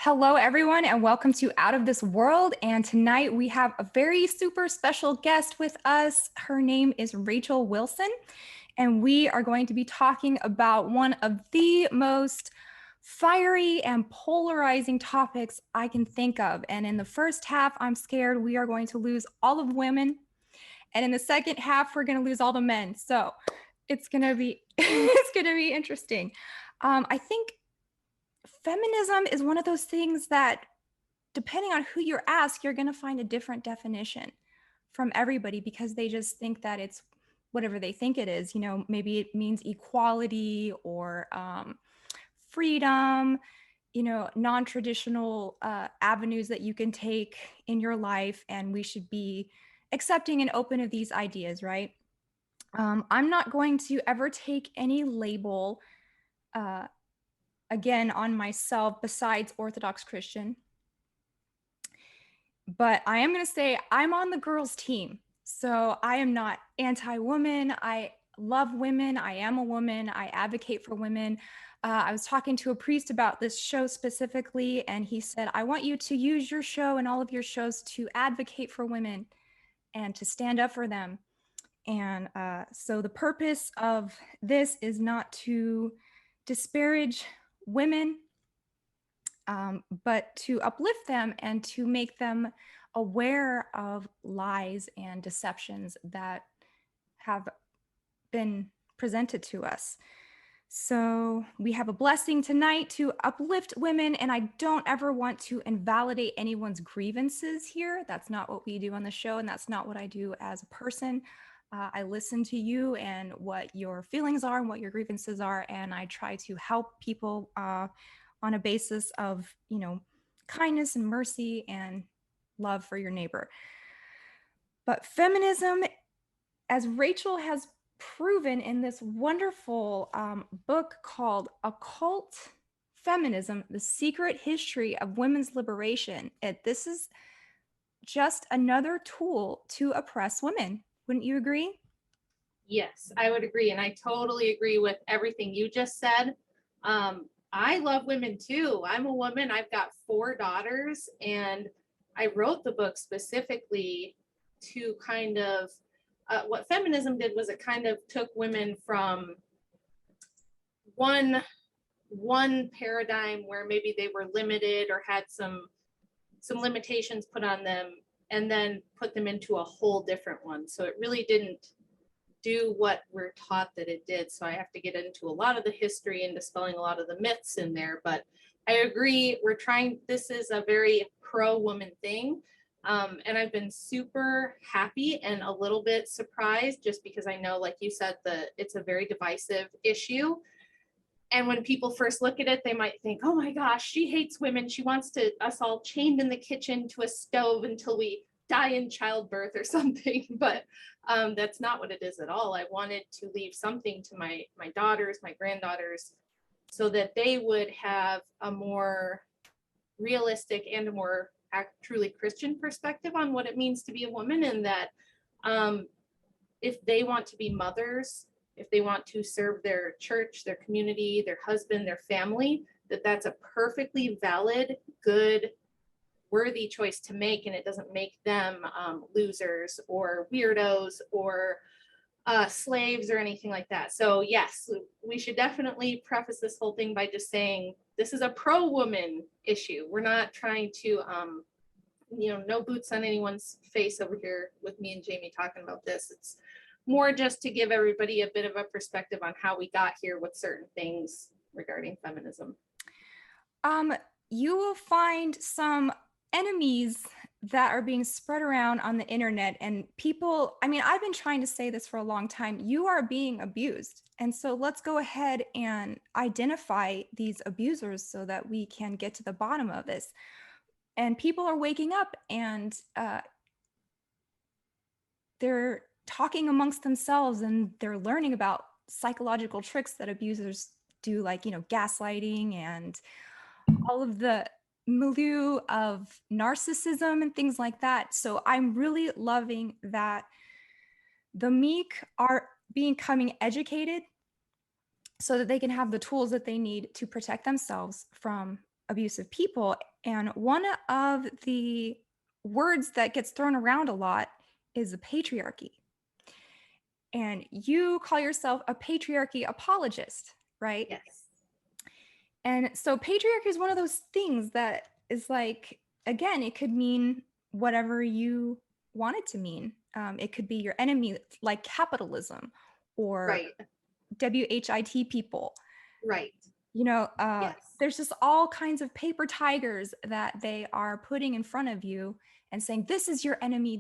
Hello, everyone, and welcome to Out of This World. And tonight we have a very super special guest with us. Her name is Rachel Wilson, and we are going to be talking about one of the most fiery and polarizing topics I can think of. And in the first half, I'm scared we are going to lose all of women. And in the second half, we're going to lose all the men. So it's going to be it's going to be interesting. I think feminism is one of those things that, depending on who you ask, you're going to find a different definition from everybody because they just think that it's whatever they think it is. You know, maybe it means equality or freedom, you know, non-traditional avenues that you can take in your life, and we should be accepting and open of these ideas, right? I'm not going to ever take any label again on myself besides Orthodox Christian. But I am going to say I'm on the girls' team. So I am not anti-woman. I love women. I am a woman. I advocate for women. I was talking to a priest about this show specifically, and he said, I want you to use your show and all of your shows to advocate for women and to stand up for them. And so the purpose of this is not to disparage women, but to uplift them and to make them aware of lies and deceptions that have been presented to us. So we have a blessing tonight to uplift women, and I don't ever want to invalidate anyone's grievances here. That's not what we do on the show, and that's not what I do as a person. I listen to you and what your feelings are and what your grievances are, and I try to help people on a basis of, you know, kindness and mercy and love for your neighbor. But feminism, as Rachel has proven in this wonderful book called Occult Feminism, The Secret History of Women's Liberation, this is just another tool to oppress women. Wouldn't you agree? Yes, I would agree. And I totally agree with everything you just said. I love women too. I'm a woman. I've got 4 daughters, and I wrote the book specifically to kind of what feminism did was it kind of took women from one paradigm where maybe they were limited or had some limitations put on them, and then put them into a whole different one. So it really didn't do what we're taught that it did. So I have to get into a lot of the history and dispelling a lot of the myths in there. But I agree, this is a very pro-woman thing. And I've been super happy and a little bit surprised, just because I know, like you said, it's a very divisive issue. And when people first look at it, they might think, oh my gosh, she hates women. She wants us all chained in the kitchen to a stove until we die in childbirth or something. But that's not what it is at all. I wanted to leave something to my daughters, my granddaughters, so that they would have a more realistic and a more truly Christian perspective on what it means to be a woman. And that if they want to be mothers, if they want to serve their church, their community, their husband, their family, that's a perfectly valid, good, worthy choice to make, and it doesn't make them losers or weirdos or slaves or anything like that. So yes, we should definitely preface this whole thing by just saying this is a pro-woman issue. We're not trying to no boots on anyone's face over here with me and Jamie talking about this. It's more just to give everybody a bit of a perspective on how we got here with certain things regarding feminism. You will find some enemies that are being spread around on the internet, and people, I mean, I've been trying to say this for a long time. You are being abused. And so let's go ahead and identify these abusers so that we can get to the bottom of this. And people are waking up, and they're talking amongst themselves, and they're learning about psychological tricks that abusers do, like, you know, gaslighting and all of the milieu of narcissism and things like that. So I'm really loving that the meek are becoming educated so that they can have the tools that they need to protect themselves from abusive people. And one of the words that gets thrown around a lot is the patriarchy. And you call yourself a patriarchy apologist, right? Yes. And so patriarchy is one of those things that is like, again, it could mean whatever you want it to mean. It could be your enemy, like capitalism or Right. WHIT people. Right. You know, Yes. there's just all kinds of paper tigers that they are putting in front of you and saying, this is your enemy,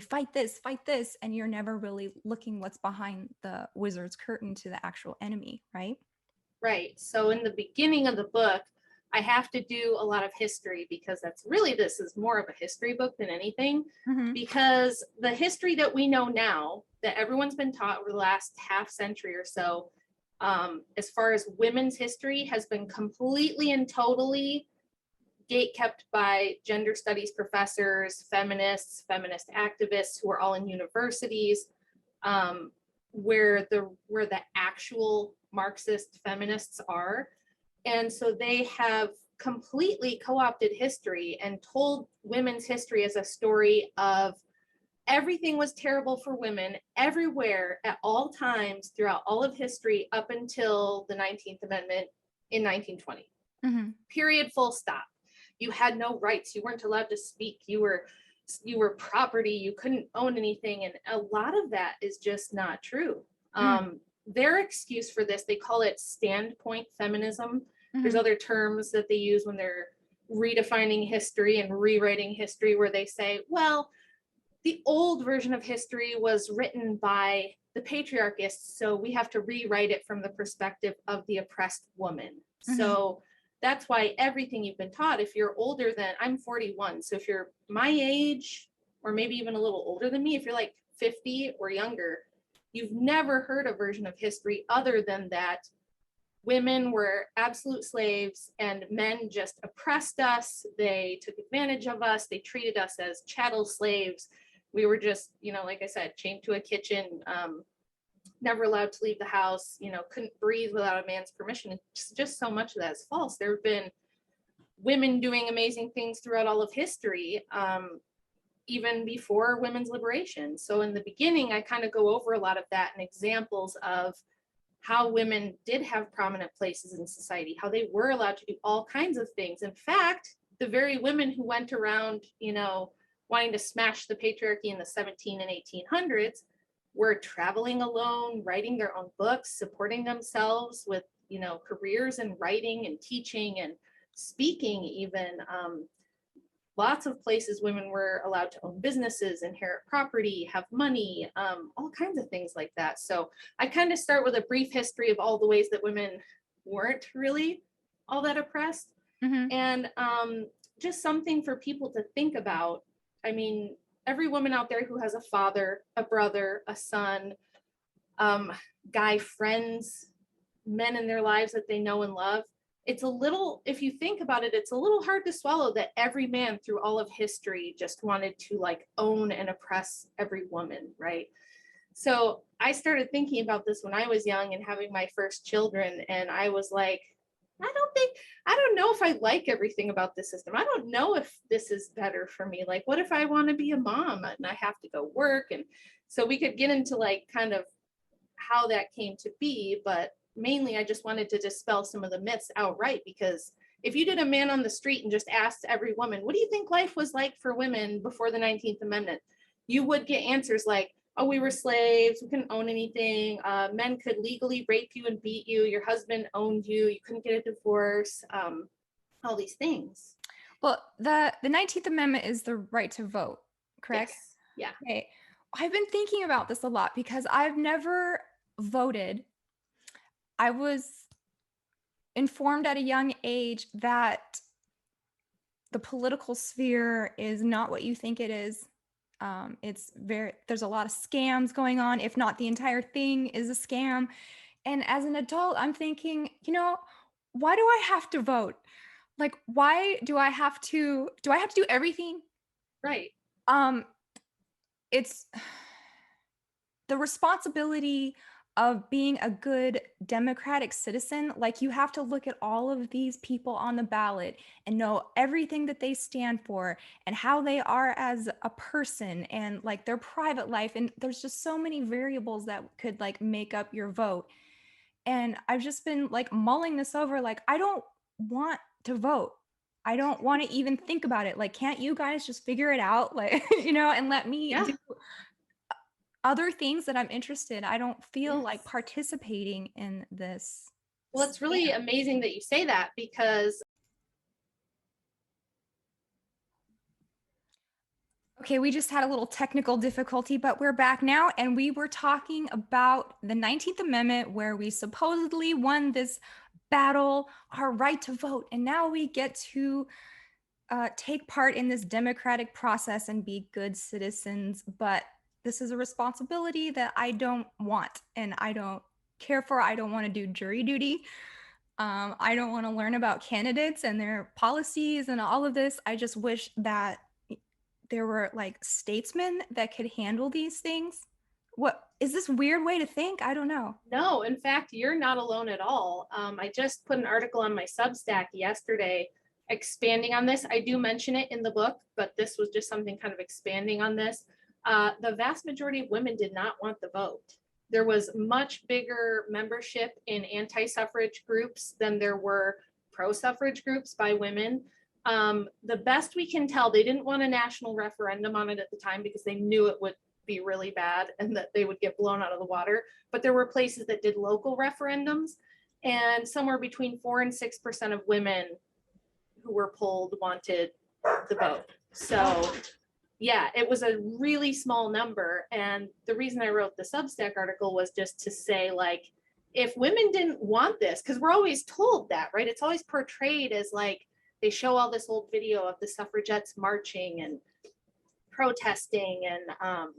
fight this, and you're never really looking what's behind the wizard's curtain to the actual enemy, right? Right. So in the beginning of the book, I have to do a lot of history because this is more of a history book than anything. Mm-hmm. Because the history that we know now, that everyone's been taught over the last half century or so, as far as women's history, has been completely and totally gatekept by gender studies professors, feminists, feminist activists who are all in universities, where the actual Marxist feminists are. And so they have completely co-opted history and told women's history as a story of everything was terrible for women everywhere at all times throughout all of history up until the 19th Amendment in 1920. Mm-hmm. Period, full stop. You had no rights. You weren't allowed to speak. You were property. You couldn't own anything. And a lot of that is just not true. Their excuse for this, they call it standpoint feminism. Mm-hmm. There's other terms that they use when they're redefining history and rewriting history where they say, well, the old version of history was written by the patriarchists, so we have to rewrite it from the perspective of the oppressed woman. Mm-hmm. So that's why everything you've been taught, if you're older than, I'm 41, so if you're my age, or maybe even a little older than me, if you're like 50 or younger, you've never heard a version of history other than that women were absolute slaves and men just oppressed us. They took advantage of us. They treated us as chattel slaves. We were just, like I said, chained to a kitchen, never allowed to leave the house, couldn't breathe without a man's permission. It's just so much of that is false. There have been women doing amazing things throughout all of history, even before women's liberation. So in the beginning, I kind of go over a lot of that and examples of how women did have prominent places in society, how they were allowed to do all kinds of things. In fact, the very women who went around, wanting to smash the patriarchy in the 17 and 1800s were traveling alone, writing their own books, supporting themselves with, careers in writing and teaching and speaking even. Lots of places women were allowed to own businesses, inherit property, have money, all kinds of things like that. So I kind of start with a brief history of all the ways that women weren't really all that oppressed. Mm-hmm. And just something for people to think about. I mean, every woman out there who has a father, a brother, a son, guy friends, men in their lives that they know and love, it's a little, if you think about it, it's a little hard to swallow that every man through all of history just wanted to own and oppress every woman, right? So I started thinking about this when I was young and having my first children, and I was like, I don't know if I like everything about this system. I don't know if this is better for me. What if I want to be a mom and I have to go work? And so we could get into kind of how that came to be, but mainly I just wanted to dispel some of the myths outright, because if you did a man on the street and just asked every woman, what do you think life was like for women before the 19th Amendment? You would get answers like, oh, we were slaves, we couldn't own anything, men could legally rape you and beat you, your husband owned you, you couldn't get a divorce, all these things. Well, the 19th Amendment is the right to vote, correct? Yes. Yeah. Okay. I've been thinking about this a lot because I've never voted. I was informed at a young age that the political sphere is not what you think it is. There's a lot of scams going on, if not the entire thing is a scam. And as an adult, I'm thinking, why do I have to vote? Why do I have to do everything? Right. It's the responsibility of being a good democratic citizen, like you have to look at all of these people on the ballot and know everything that they stand for and how they are as a person and like their private life. And there's just so many variables that could like make up your vote. And I've just been like mulling this over, like, I don't want to vote. I don't want to even think about it. Like, can't you guys just figure it out? Like, and let me Yeah. do other things that I'm interested. I don't feel like Yes. participating in this. Well, it's really amazing that you say that, because Okay, we just had a little technical difficulty, but we're back now. And we were talking about the 19th Amendment, where we supposedly won this battle, our right to vote. And now we get to take part in this democratic process and be good citizens. But this is a responsibility that I don't want and I don't care for. I don't want to do jury duty. I don't want to learn about candidates and their policies and all of this. I just wish that there were like statesmen that could handle these things. What is this weird way to think? I don't know. no, in fact, you're not alone at all. I just put an article on my Substack yesterday expanding on this. I do mention it in the book, but this was just something kind of expanding on this. The vast majority of women did not want the vote. There was much bigger membership in anti-suffrage groups than there were pro-suffrage groups by women. The best we can tell, they didn't want a national referendum on it at the time because they knew it would be really bad and that they would get blown out of the water. But there were places that did local referendums, and somewhere between 4 and 6% of women who were polled wanted the vote. So yeah, it was a really small number. And the reason I wrote the Substack article was just to say, like, if women didn't want this, because we're always told that, right? It's always portrayed as like, they show all this old video of the suffragettes marching and protesting, and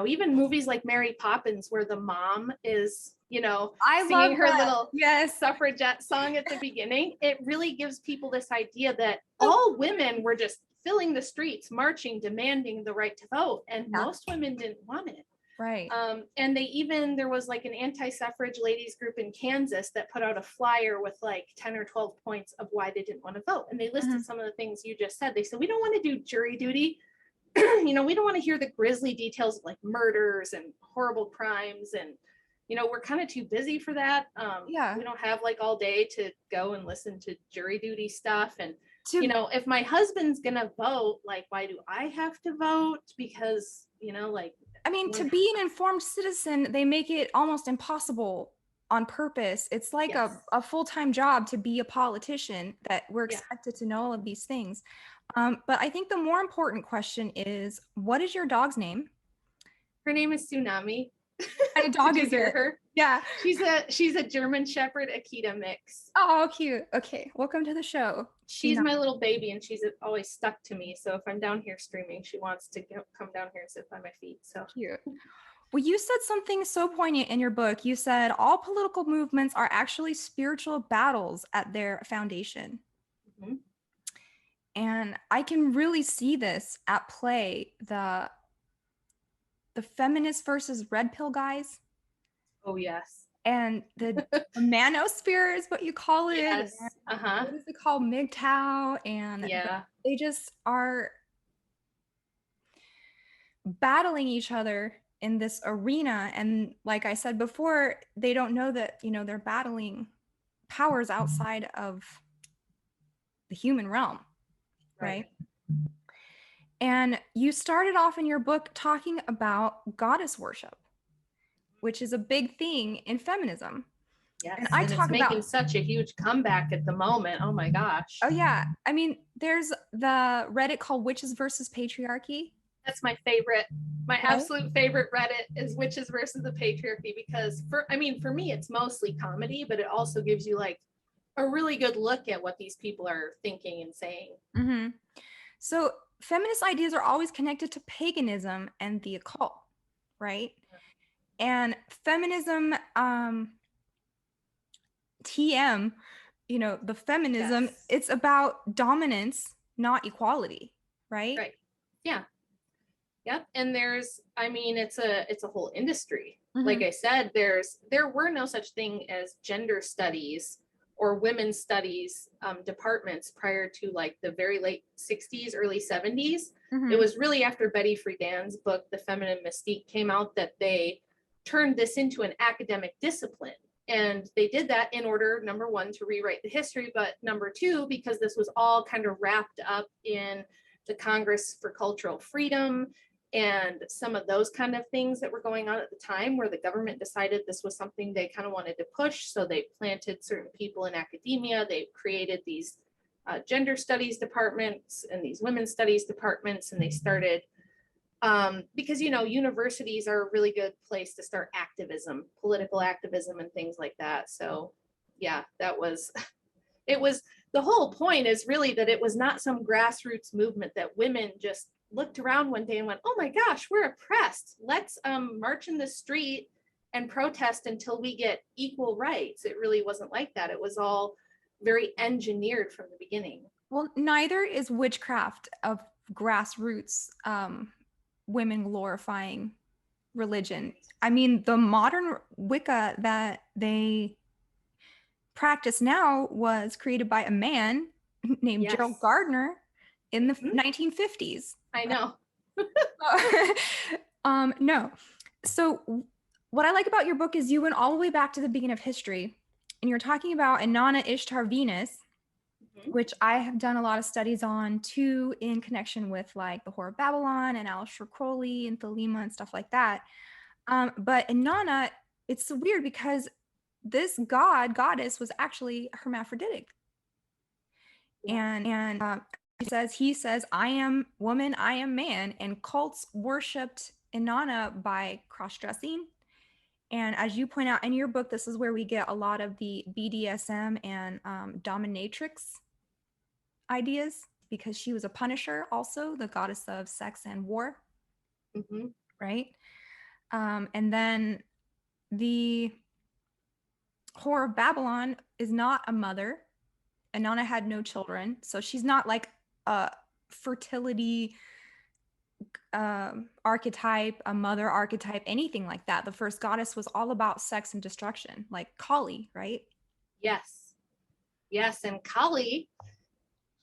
even movies like Mary Poppins, where the mom is, I love singing her that. little Yes. suffragette song at the beginning. It really gives people this idea that all women were just filling the streets, marching, demanding the right to vote, and most women didn't want it. Right. And there was like an anti-suffrage ladies group in Kansas that put out a flyer with like 10 or 12 points of why they didn't want to vote. And they listed some of the things you just said. They said, we don't want to do jury duty. We don't want to hear the grisly details of like murders and horrible crimes. And, we're kind of too busy for that. We don't have like all day to go and listen to jury duty stuff. And, if my husband's going to vote, like, why do I have to vote? Because, to be an informed citizen, they make it almost impossible on purpose. It's like a full-time job to be a politician, that we're expected to know all of these things. But I think the more important question is, what is your dog's name? Her name is Tsunami. What kind of dog is it? Her? Yeah. She's a German Shepherd Akita mix. Oh, cute. Okay, welcome to the show. She's my little baby, and she's always stuck to me. So if I'm down here streaming, she wants to come down here and sit by my feet. So cute. Well, you said something so poignant in your book. You said all political movements are actually spiritual battles at their foundation. Mm-hmm. And I can really see this at play. The feminist versus red pill guys. Oh, yes. And the manosphere is what you call it. Yes. Uh-huh. What is it called? MGTOW. And they just are battling each other in this arena. And like I said before, they don't know that, they're battling powers outside of the human realm. Right? And you started off in your book talking about goddess worship, which is a big thing in feminism. Yes, and it's making such a huge comeback at the moment. Oh my gosh. Oh yeah. There's the Reddit called Witches versus Patriarchy. That's my favorite. My absolute favorite Reddit is Witches versus the Patriarchy, because for me, it's mostly comedy, but it also gives you like a really good look at what these people are thinking and saying. Mm-hmm. So feminist ideas are always connected to paganism and the occult, right? And feminism, TM, the feminism, it's about dominance, not equality, right? Right. Yeah. Yep. And it's a whole industry. Like I said, there were no such thing as gender studies or women's studies departments prior to like the very late 60s, early 70s. It was really after Betty Friedan's book, The Feminine Mystique, came out that they turned this into an academic discipline. And they did that in order, number one, to rewrite the history, but number two, because this was all kind of wrapped up in the Congress for Cultural Freedom and some of those kind of things that were going on at the time, where the government decided this was something they kind of wanted to push. So they planted certain people in academia. They created these gender studies departments and these women's studies departments, and they started because, you know, universities are a really good place to start activism, political activism and things like that. So yeah, that was, it was, the whole point is really that it was not some grassroots movement that women just looked around one day and went, oh my gosh, we're oppressed. Let's march in the street and protest until we get equal rights. It really wasn't like that. It was all very engineered from the beginning. Well, neither is witchcraft of grassroots women glorifying religion. I mean, the modern Wicca that they practice now was created by a man named Gerald Gardner in the 1950s. I know. No. So what I like about your book is you went all the way back to the beginning of history, and you're talking about Inanna Ishtar Venus, which I have done a lot of studies on too, in connection with like the Whore of Babylon and Aleister Crowley and Thelema and stuff like that. But Inanna, it's so weird because this goddess was actually hermaphroditic. And he says, I am woman, I am man, and cults worshipped Inanna by cross-dressing. And as you point out in your book, this is where we get a lot of the BDSM and dominatrix ideas, because she was a punisher, also the goddess of sex and war. Right? And then the Whore of Babylon is not a mother. Inanna had no children, so she's not like a fertility archetype, a mother archetype, anything like that. The first goddess was all about sex and destruction, like Kali, right? Yes. And Kali,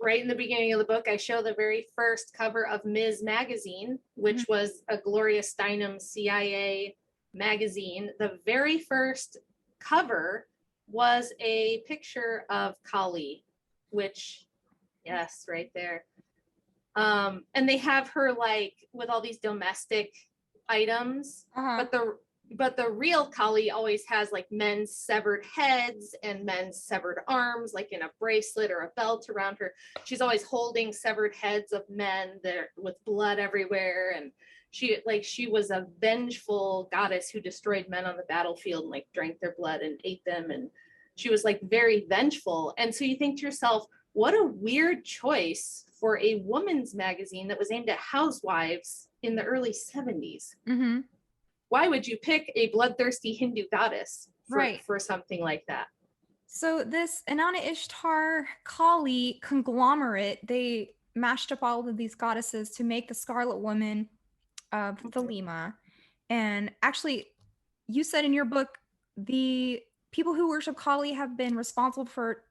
right in the beginning of the book, I show the very first cover of Ms. Magazine, which was a Gloria Steinem CIA magazine. The very first cover was a picture of Kali, which, yes, right there. And they have her like with all these domestic items, but the real Kali always has like men's severed heads and men's severed arms, like in a bracelet or a belt around her. She's always holding severed heads of men there with blood everywhere. And she was a vengeful goddess who destroyed men on the battlefield and like drank their blood and ate them. And she was like very vengeful. And so you think to yourself, what a weird choice for a woman's magazine that was aimed at housewives in the early 70s. Why would you pick a bloodthirsty Hindu goddess for something like that? So this Inanna Ishtar Kali conglomerate, they mashed up all of these goddesses to make the Scarlet Woman of Thelema. And actually, you said in your book, the people who worship Kali have been responsible for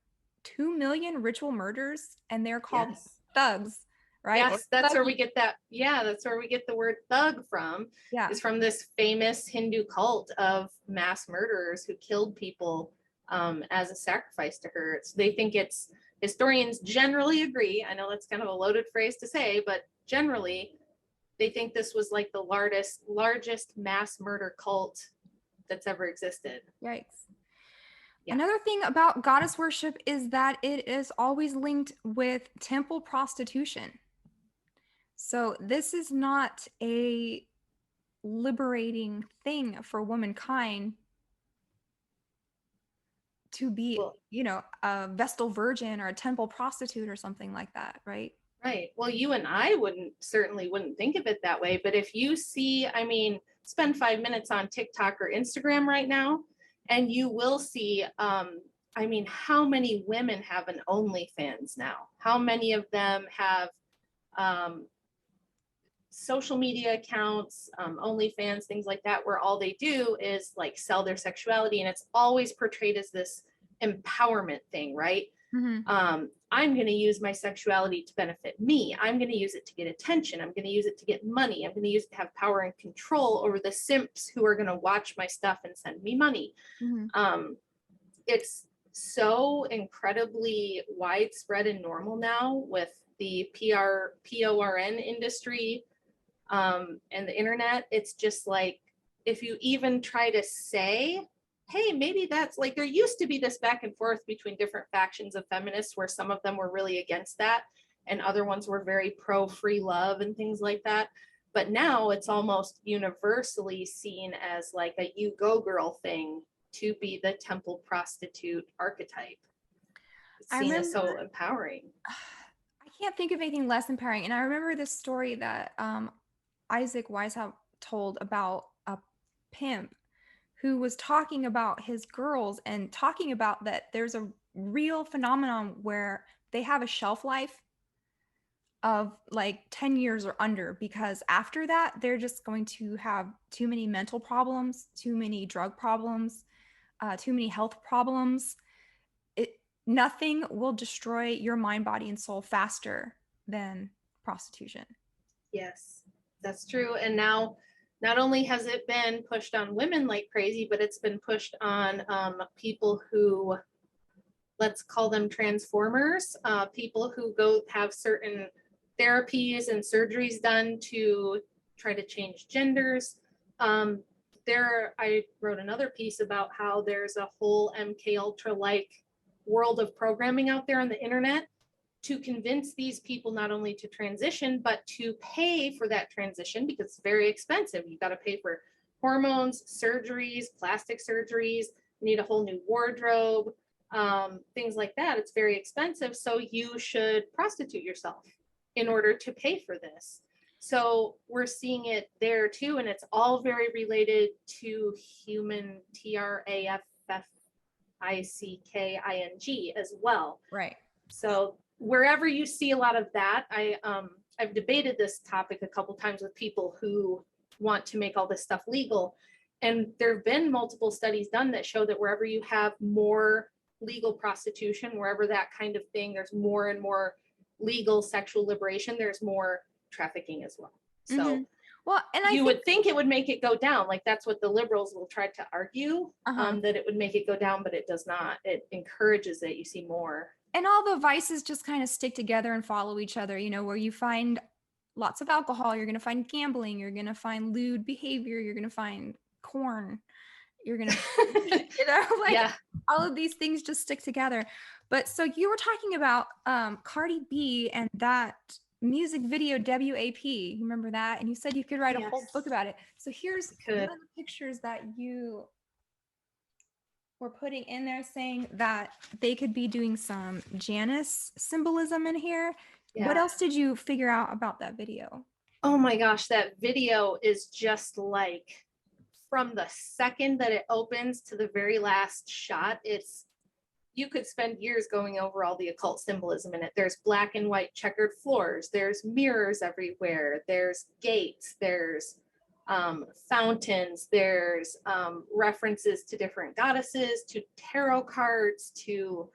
2 million ritual murders, and they're called thugs, right? Yes, that's where we get that. Yeah, that's where we get the word thug from. Yeah, is from this famous Hindu cult of mass murderers who killed people as a sacrifice to her. They think it's, historians generally agree, I know that's kind of a loaded phrase to say, but generally they think this was like the largest mass murder cult that's ever existed. Yikes. Yeah. Another thing about goddess worship is that it is always linked with temple prostitution. So this is not a liberating thing for womankind to be, a Vestal Virgin or a temple prostitute or something like that, right? Right. Well, you and I certainly wouldn't think of it that way. But if you see, spend 5 minutes on TikTok or Instagram right now, and you will see, how many women have an OnlyFans now? How many of them have social media accounts, OnlyFans, things like that, where all they do is like sell their sexuality, and it's always portrayed as this empowerment thing, right? I'm going to use my sexuality to benefit me. I'm going to use it to get attention. I'm going to use it to get money. I'm going to use it to have power and control over the simps who are going to watch my stuff and send me money. It's so incredibly widespread and normal now with the PORN industry and the internet. It's just like, if you even try to say, hey, maybe that's like, there used to be this back and forth between different factions of feminists where some of them were really against that and other ones were very pro free love and things like that. But now it's almost universally seen as like a you go girl thing to be the temple prostitute archetype. It's seen as so empowering. I can't think of anything less empowering. And I remember this story that Isaac Weishaupt told about a pimp who was talking about his girls and talking about that there's a real phenomenon where they have a shelf life of like 10 years or under, because after that, they're just going to have too many mental problems, too many drug problems, too many health problems. Nothing will destroy your mind, body, and soul faster than prostitution. Yes, that's true. And now, not only has it been pushed on women like crazy, but it's been pushed on people who, let's call them transformers, people who go have certain therapies and surgeries done to try to change genders. I wrote another piece about how there's a whole MK Ultra-like world of programming out there on the internet to convince these people not only to transition, but to pay for that transition, because it's very expensive. You've got to pay for hormones, surgeries, plastic surgeries, you need a whole new wardrobe, things like that. It's very expensive. So you should prostitute yourself in order to pay for this. So we're seeing it there too. And it's all very related to human, TRAFFICKING as well. Right. So wherever you see a lot of that, I've debated this topic a couple times with people who want to make all this stuff legal. And there have been multiple studies done that show that wherever you have more legal prostitution, wherever that kind of thing, there's more and more legal sexual liberation, there's more trafficking as well. So well, and I would think it would make it go down. Like that's what the liberals will try to argue, that it would make it go down, but it does not. It encourages it. You see more. And all the vices just kind of stick together and follow each other, you know, where you find lots of alcohol, you're going to find gambling, you're going to find lewd behavior, you're going to find corn, you're going to, you know, like all of these things just stick together. But so you were talking about Cardi B and that music video WAP, you remember that? And you said you could write a whole book about it. So here's one of the pictures that you were putting in there saying that they could be doing some Janus symbolism in here. Yeah. What else did you figure out about that video? Oh my gosh, that video is just like, from the second that it opens to the very last shot, you could spend years going over all the occult symbolism in it. There's black and white checkered floors, there's mirrors everywhere, there's gates, there's fountains, there's references to different goddesses, to tarot cards, to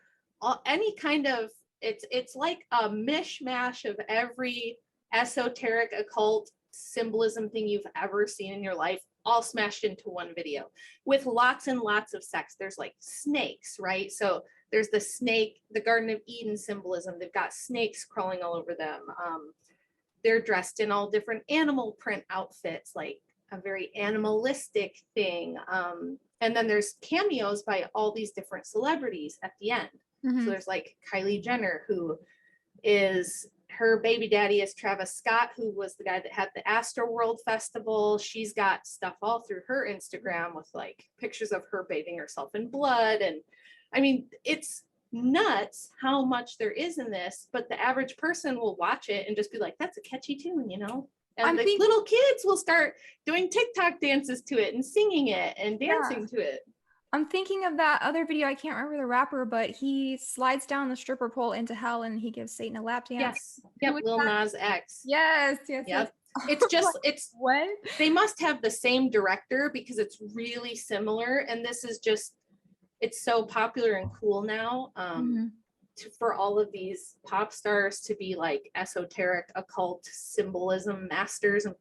any kind of, it's like a mishmash of every esoteric occult symbolism thing you've ever seen in your life, all smashed into one video with lots and lots of sex. There's like snakes, right? So there's the snake, the Garden of Eden symbolism. They've got snakes crawling all over them. They're dressed in all different animal print outfits, like a very animalistic thing. And then there's cameos by all these different celebrities at the end. Mm-hmm. So there's like Kylie Jenner, who is, her baby daddy is Travis Scott, who was the guy that had the Astroworld Festival. She's got stuff all through her Instagram with like pictures of her bathing herself in blood. And I mean, it's nuts how much there is in this, but the average person will watch it and just be like, that's a catchy tune, you know? And little kids will start doing TikTok dances to it and singing it and dancing to it. I'm thinking of that other video. I can't remember the rapper, but he slides down the stripper pole into hell and he gives Satan a lap dance. Yes. Yep. Lil Nas X. Yes. It's just, it's, What? they must have the same director because it's really similar. And this is just, it's so popular and cool now. For all of these pop stars to be like esoteric occult symbolism masters and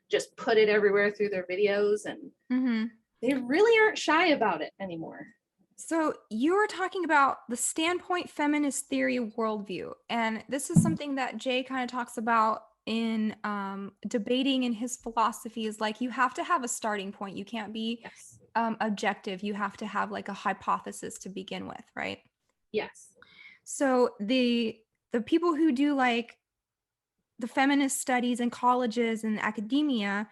just put it everywhere through their videos, and they really aren't shy about it anymore. So you were talking about the standpoint feminist theory worldview, and this is something that Jay kind of talks about in debating in his philosophy. Is like you have to have a starting point. You can't be Yes. Objective. You have to have like a hypothesis to begin with, right? Yes. So the people who do like the feminist studies in colleges and academia,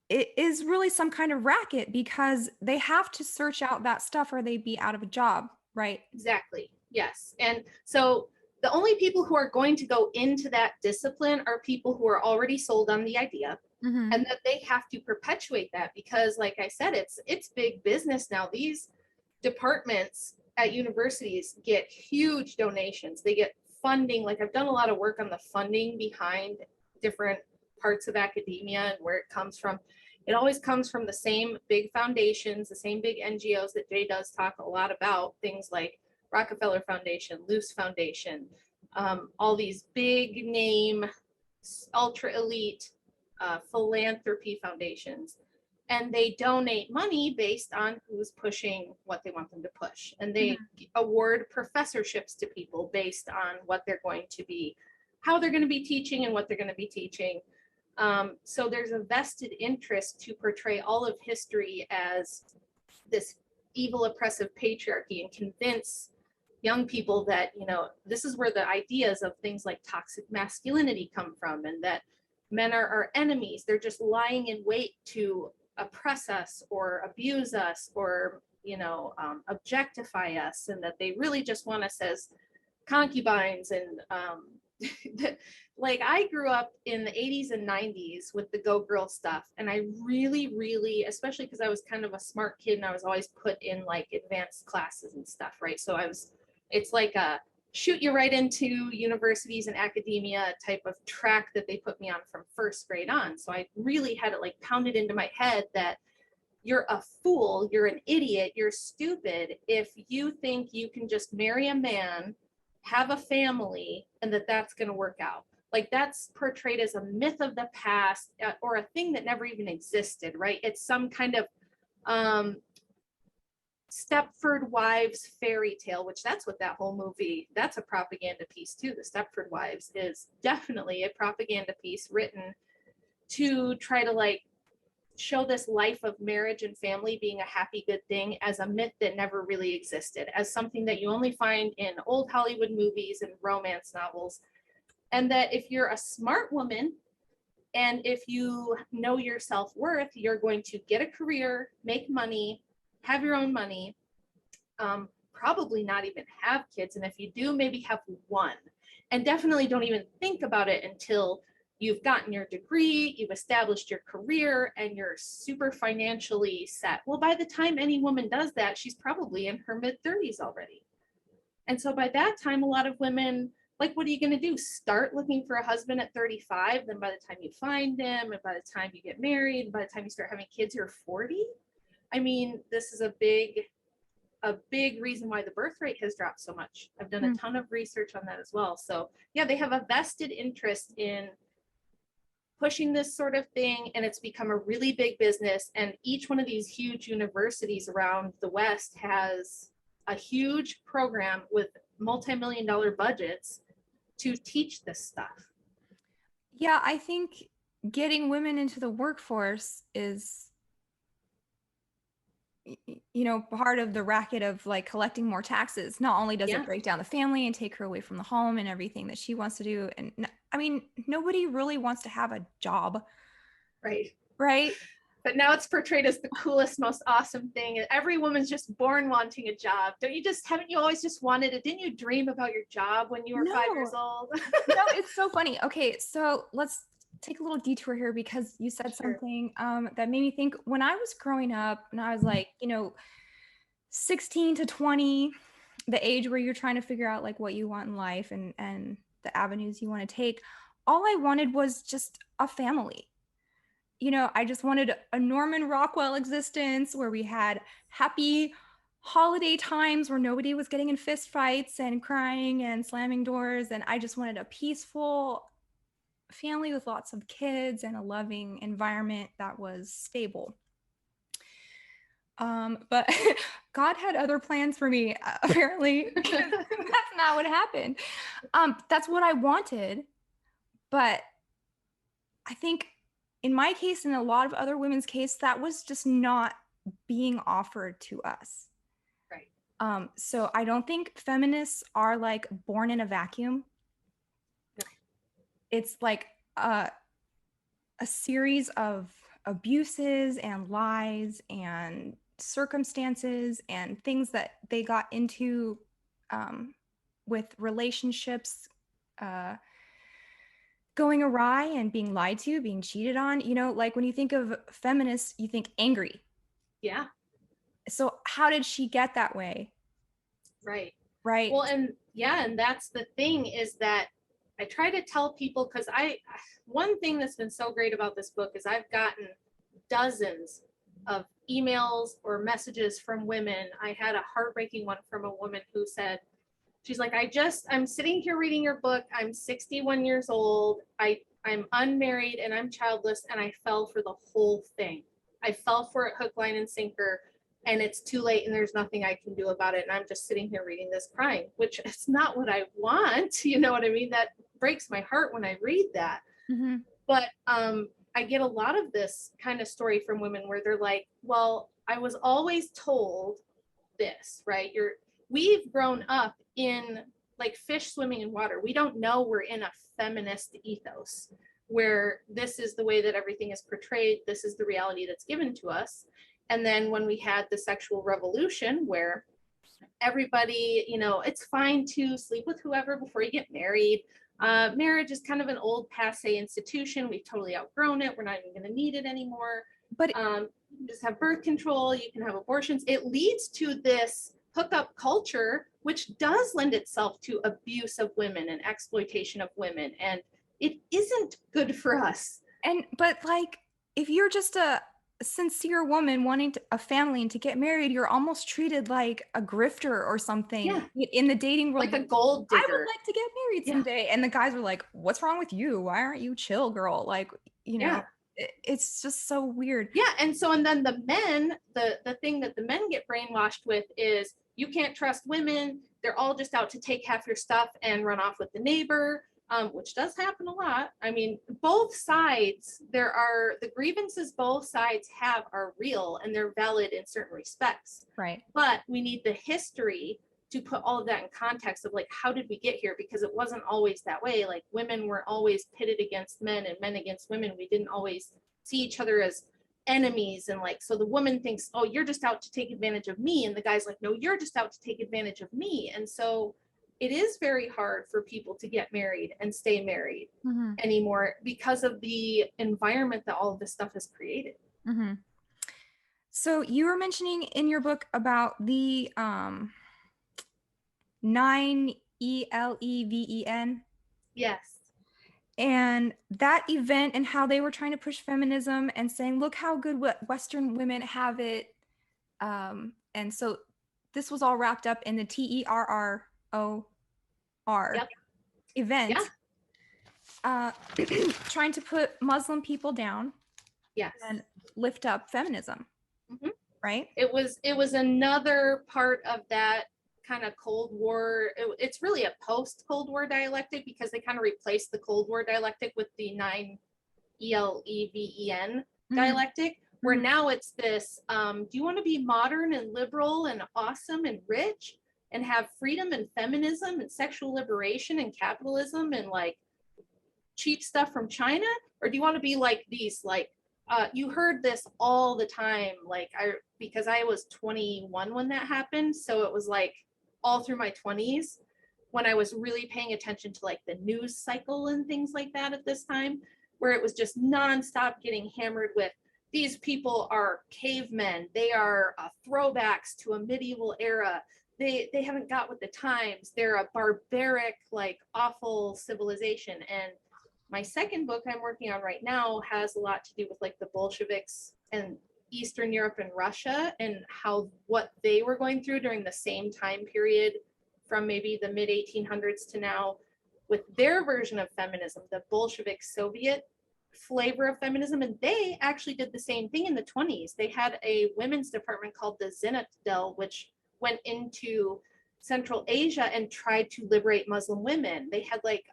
it is really some kind of racket because they have to search out that stuff or they'd be out of a job, right? Exactly. Yes. And so the only people who are going to go into that discipline are people who are already sold on the idea, and that they have to perpetuate that because, like I said, it's big business now. These departments at universities get huge donations. They get funding. Like, I've done a lot of work on the funding behind different parts of academia and where it comes from. It always comes from the same big foundations, the same big NGOs that Jay does talk a lot about, things like Rockefeller Foundation, Luce Foundation, all these big name, ultra elite philanthropy foundations. And they donate money based on who's pushing what they want them to push. And they award professorships to people based on what they're going to be, how they're going to be teaching and what they're going to be teaching. So there's a vested interest to portray all of history as this evil, oppressive patriarchy and convince young people that, you know, this is where the ideas of things like toxic masculinity come from, and that men are our enemies. They're just lying in wait to oppress us or abuse us or, you know, objectify us, and that they really just want us as concubines. And like, I grew up in the 80s and 90s with the Go Girl stuff, and I really, especially because I was kind of a smart kid and I was always put in like advanced classes and stuff, right? So it's like a shoot you right into universities and academia type of track that they put me on from first grade on. So I really had it like pounded into my head that you're a fool, you're an idiot, you're stupid if you think you can just marry a man, have a family, and that's going to work out. Like, that's portrayed as a myth of the past, or a thing that never even existed, right? It's some kind of Stepford Wives fairy tale, which that's what that whole movie, that's a propaganda piece too. The Stepford Wives is definitely a propaganda piece written to try to like show this life of marriage and family being a happy, good thing as a myth that never really existed, as something that you only find in old Hollywood movies and romance novels. And that if you're a smart woman and if you know your self-worth, you're going to get a career, make money, have your own money, probably not even have kids. And if you do, maybe have one. And definitely don't even think about it until you've gotten your degree, you've established your career, and you're super financially set. Well, by the time any woman does that, she's probably in her mid-30s already. And so by that time, a lot of women, like, what are you going to do? Start looking for a husband at 35. Then by the time you find him, and by the time you get married, and by the time you start having kids, you're 40. I mean, this is a big reason why the birth rate has dropped so much. I've done a ton of research on that as well. So yeah, they have a vested interest in pushing this sort of thing, and it's become a really big business. And each one of these huge universities around the West has a huge program with multi-million-dollar budgets to teach this stuff. Yeah, I think getting women into the workforce is, you know, part of the racket of like collecting more taxes. Not only does it break down the family and take her away from the home and everything that she wants to do, and I mean, nobody really wants to have a job, right? But now it's portrayed as the coolest, most awesome thing. Every woman's just born wanting a job. Haven't you always just wanted it? Didn't you dream about your job when you were 5 years old? No, it's so funny. Okay, so let's take a little detour here because you said something that made me think. When I was growing up and I was like, you know, 16 to 20, the age where you're trying to figure out like what you want in life and the avenues you want to take, all I wanted was just a family. You know, I just wanted a Norman Rockwell existence where we had happy holiday times where nobody was getting in fist fights and crying and slamming doors. And I just wanted a peaceful family with lots of kids and a loving environment that was stable. But God had other plans for me, apparently. That's not what happened. That's what I wanted. But I think in my case, and a lot of other women's case, that was just not being offered to us. Right. So I don't think feminists are like born in a vacuum. No. It's like a series of abuses and lies and circumstances and things that they got into with relationships going awry and being lied to, being cheated on. You know, like when you think of feminists, you think angry. Yeah. So how did she get that way? Right. Right. Well, and yeah, and that's the thing, is that I try to tell people, because one thing that's been so great about this book is I've gotten dozens of emails or messages from women. I had a heartbreaking one from a woman who said, she's like, I'm sitting here reading your book. I'm 61 years old. I'm unmarried and I'm childless, and I fell for the whole thing. I fell for it hook, line, and sinker, and it's too late and there's nothing I can do about it. And I'm just sitting here reading this crying, which is not what I want. You know what I mean? That breaks my heart when I read that. Mm-hmm. But I get a lot of this kind of story from women where they're like, well, I was always told this, right? We've grown up in like fish swimming in water. We don't know we're in a feminist ethos where this is the way that everything is portrayed. This is the reality that's given to us. And then when we had the sexual revolution where everybody, you know, it's fine to sleep with whoever before you get married. Marriage is kind of an old passe institution. We've totally outgrown it. We're not even going to need it anymore. But just have birth control. You can have abortions. It leads to this hookup culture, which does lend itself to abuse of women and exploitation of women. And it isn't good for us. But like, if you're just a sincere woman wanting a family and to get married, you're almost treated like a grifter or something in the dating world. Like a gold digger. I would like to get married someday. And the guys are like, what's wrong with you? Why aren't you chill, girl? Like, you know, it's just so weird. Yeah. And then the men, the thing that the men get brainwashed with is you can't trust women. They're all just out to take half your stuff and run off with the neighbor. Which does happen a lot. I mean, both sides, the grievances both sides have are real and they're valid in certain respects. Right. But we need the history to put all of that in context of like, how did we get here? Because it wasn't always that way. Like women were always pitted against men and men against women. We didn't always see each other as enemies. And like, so the woman thinks, oh, you're just out to take advantage of me. And the guy's like, no, you're just out to take advantage of me. And so it is very hard for people to get married and stay married anymore because of the environment that all of this stuff has created. Mm-hmm. So you were mentioning in your book about the 9 ELEVEN. Yes. And that event and how they were trying to push feminism and saying, look how good Western women have it. And so this was all wrapped up in the TERROR event. Trying to put Muslim people down. Yes. And lift up feminism. Mm-hmm. Right? It was another part of that kind of Cold War. It's really a post-Cold War dialectic because they kind of replaced the Cold War dialectic with the 9 ELEVEN dialectic, where now it's this, do you want to be modern and liberal and awesome and rich and have freedom and feminism and sexual liberation and capitalism and like cheap stuff from China? Or do you want to be like these, like, you heard this all the time, like because I was 21 when that happened. So it was like all through my 20s when I was really paying attention to like the news cycle and things like that at this time, where it was just nonstop getting hammered with these people are cavemen. They are throwbacks to a medieval era. They haven't got with the times. They're a barbaric, like awful civilization. And my second book I'm working on right now has a lot to do with like the Bolsheviks and Eastern Europe and Russia, and how what they were going through during the same time period from maybe the mid 1800s to now, with their version of feminism, the Bolshevik Soviet flavor of feminism. And they actually did the same thing in the 20s. They had a women's department called the Zinatdel, which went into Central Asia and tried to liberate Muslim women. They had like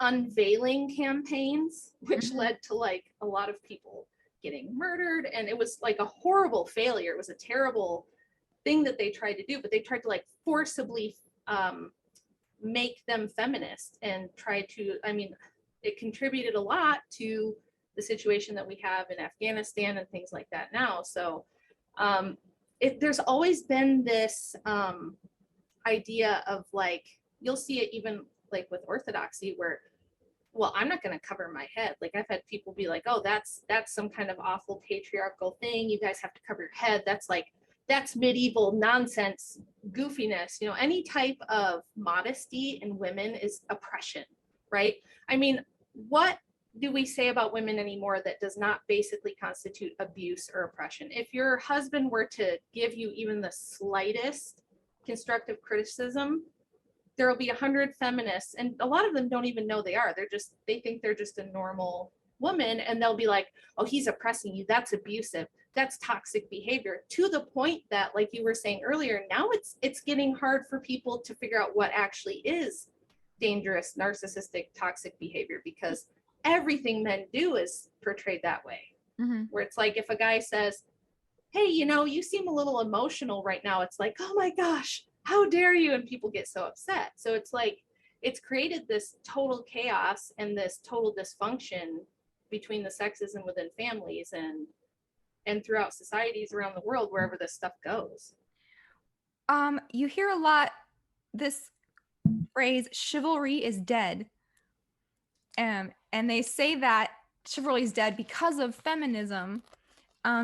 unveiling campaigns, which led to like a lot of people getting murdered. And it was like a horrible failure. It was a terrible thing that they tried to do, but they tried to like forcibly make them feminist and try to, I mean, it contributed a lot to the situation that we have in Afghanistan and things like that now. So there's always been this idea of like, you'll see it even like with Orthodoxy where, well, I'm not going to cover my head. Like I've had people be like, oh, that's some kind of awful patriarchal thing. You guys have to cover your head. That's medieval nonsense, goofiness. You know, any type of modesty in women is oppression, right? I mean, what do we say about women anymore that does not basically constitute abuse or oppression? If your husband were to give you even the slightest constructive criticism, there will be 100 feminists, and a lot of them don't even know they are. They think they're just a normal woman, and they'll be like, oh, he's oppressing you. That's abusive. That's toxic behavior, to the point that, like you were saying earlier, now it's getting hard for people to figure out what actually is dangerous, narcissistic, toxic behavior, because everything men do is portrayed that way. Where it's like, if a guy says, hey, you know, you seem a little emotional right now, it's like, oh my gosh, how dare you? And people get so upset. So it's like, it's created this total chaos and this total dysfunction between the sexes and within families and throughout societies around the world, wherever this stuff goes. You hear a lot this phrase, chivalry is dead. And they say that chivalry is dead because of feminism.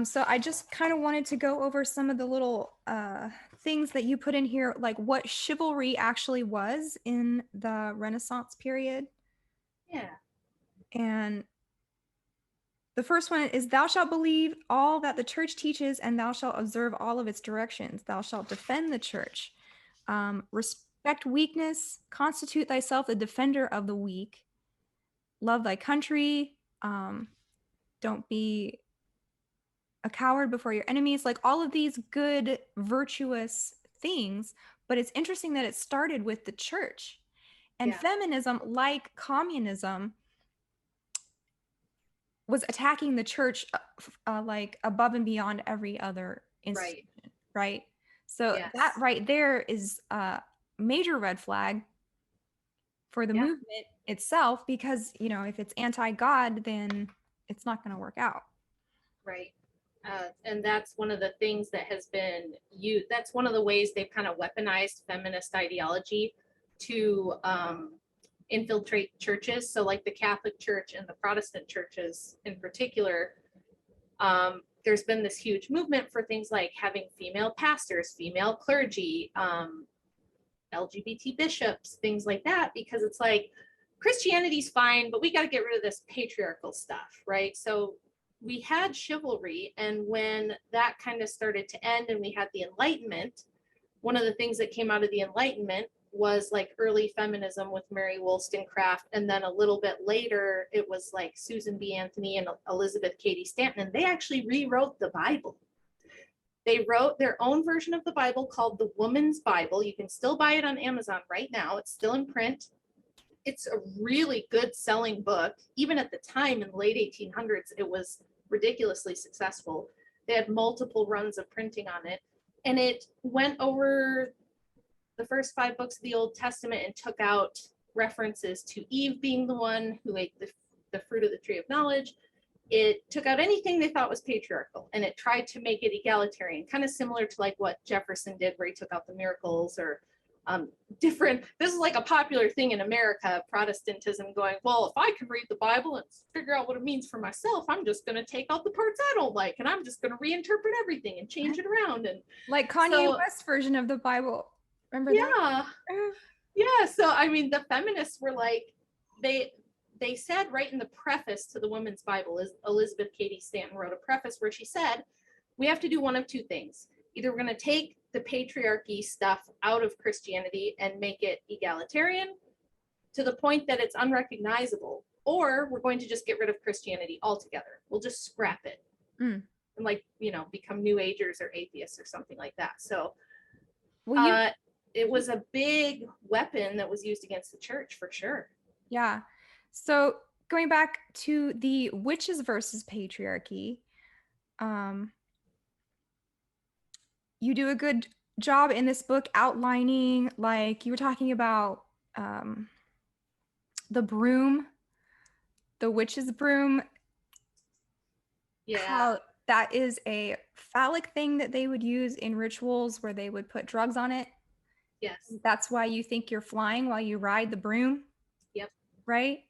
So I just kind of wanted to go over some of the little things that you put in here, like what chivalry actually was in the Renaissance period. Yeah. And the first one is, thou shalt believe all that the church teaches, and thou shalt observe all of its directions. Thou shalt defend the church. Respect weakness. Constitute thyself the defender of the weak. Love thy country. Don't be a coward before your enemies. Like all of these good, virtuous things. But it's interesting that it started with the church. And feminism, like communism, was attacking the church like above and beyond every other institution, right? So that right there is a major red flag for the movement itself, because, you know, if it's anti-God, then it's not going to work out. Right. And that's one of the things that has been used. That's one of the ways they've kind of weaponized feminist ideology to infiltrate churches. So like the Catholic Church and the Protestant churches in particular, there's been this huge movement for things like having female pastors, female clergy, LGBT bishops, things like that, because it's like Christianity's fine, but we got to get rid of this patriarchal stuff, right? So we had chivalry, and when that kind of started to end and we had the Enlightenment, one of the things that came out of the Enlightenment was like early feminism with Mary Wollstonecraft, and then a little bit later it was like Susan B. Anthony and Elizabeth Cady Stanton, and they actually rewrote the Bible. They wrote their own version of the Bible called the Woman's Bible. You can still buy it on Amazon right now. It's still in print. It's a really good selling book. Even at the time in the late 1800s, it was ridiculously successful. They had multiple runs of printing on it, and it went over the first 5 books of the Old Testament and took out references to Eve being the one who ate the fruit of the tree of knowledge. It took out anything they thought was patriarchal, and it tried to make it egalitarian, kind of similar to like what Jefferson did, where he took out the miracles, or different. This is like a popular thing in America, Protestantism, going, well, if I can read the Bible and figure out what it means for myself, I'm just going to take out the parts I don't like, and I'm just going to reinterpret everything and change it around. And like Kanye West's version of the Bible. Remember that? Yeah. So I mean, the feminists were like, they said right in the preface to the Women's Bible, Elizabeth Cady Stanton wrote a preface where she said, we have to do one of two things. Either we're going to take the patriarchy stuff out of Christianity and make it egalitarian to the point that it's unrecognizable, or we're going to just get rid of Christianity altogether. We'll just scrap it and like, become New Agers or atheists or something like that. So it was a big weapon that was used against the church for sure. Yeah. So going back to the witches versus patriarchy, you do a good job in this book outlining, like you were talking about, the broom, the witch's broom. Yeah. How that is a phallic thing that they would use in rituals where they would put drugs on it. Yes. That's why you think you're flying while you ride the broom. Yep. Right?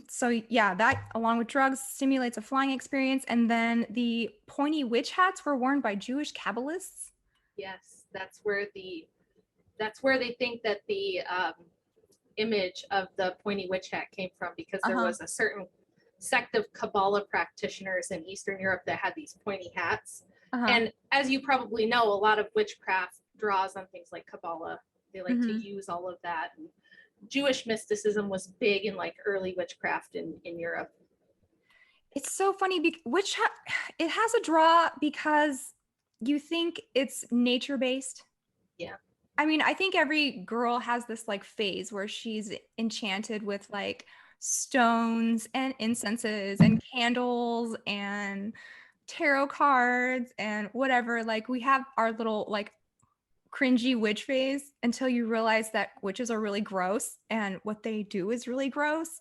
So yeah, that along with drugs stimulates a flying experience. And then the pointy witch hats were worn by Jewish Kabbalists. Yes, that's where they think that the image of the pointy witch hat came from, because there was a certain sect of Kabbalah practitioners in Eastern Europe that had these pointy hats. And as you probably know, a lot of witchcraft draws on things like Kabbalah. They like to use all of that. And Jewish mysticism was big in like early witchcraft in Europe. It's so funny. It has a draw because you think it's nature-based. Yeah. I mean, I think every girl has this like phase where she's enchanted with like stones and incenses and candles and tarot cards and whatever. Like we have our little like cringy witch phase until you realize that witches are really gross and what they do is really gross.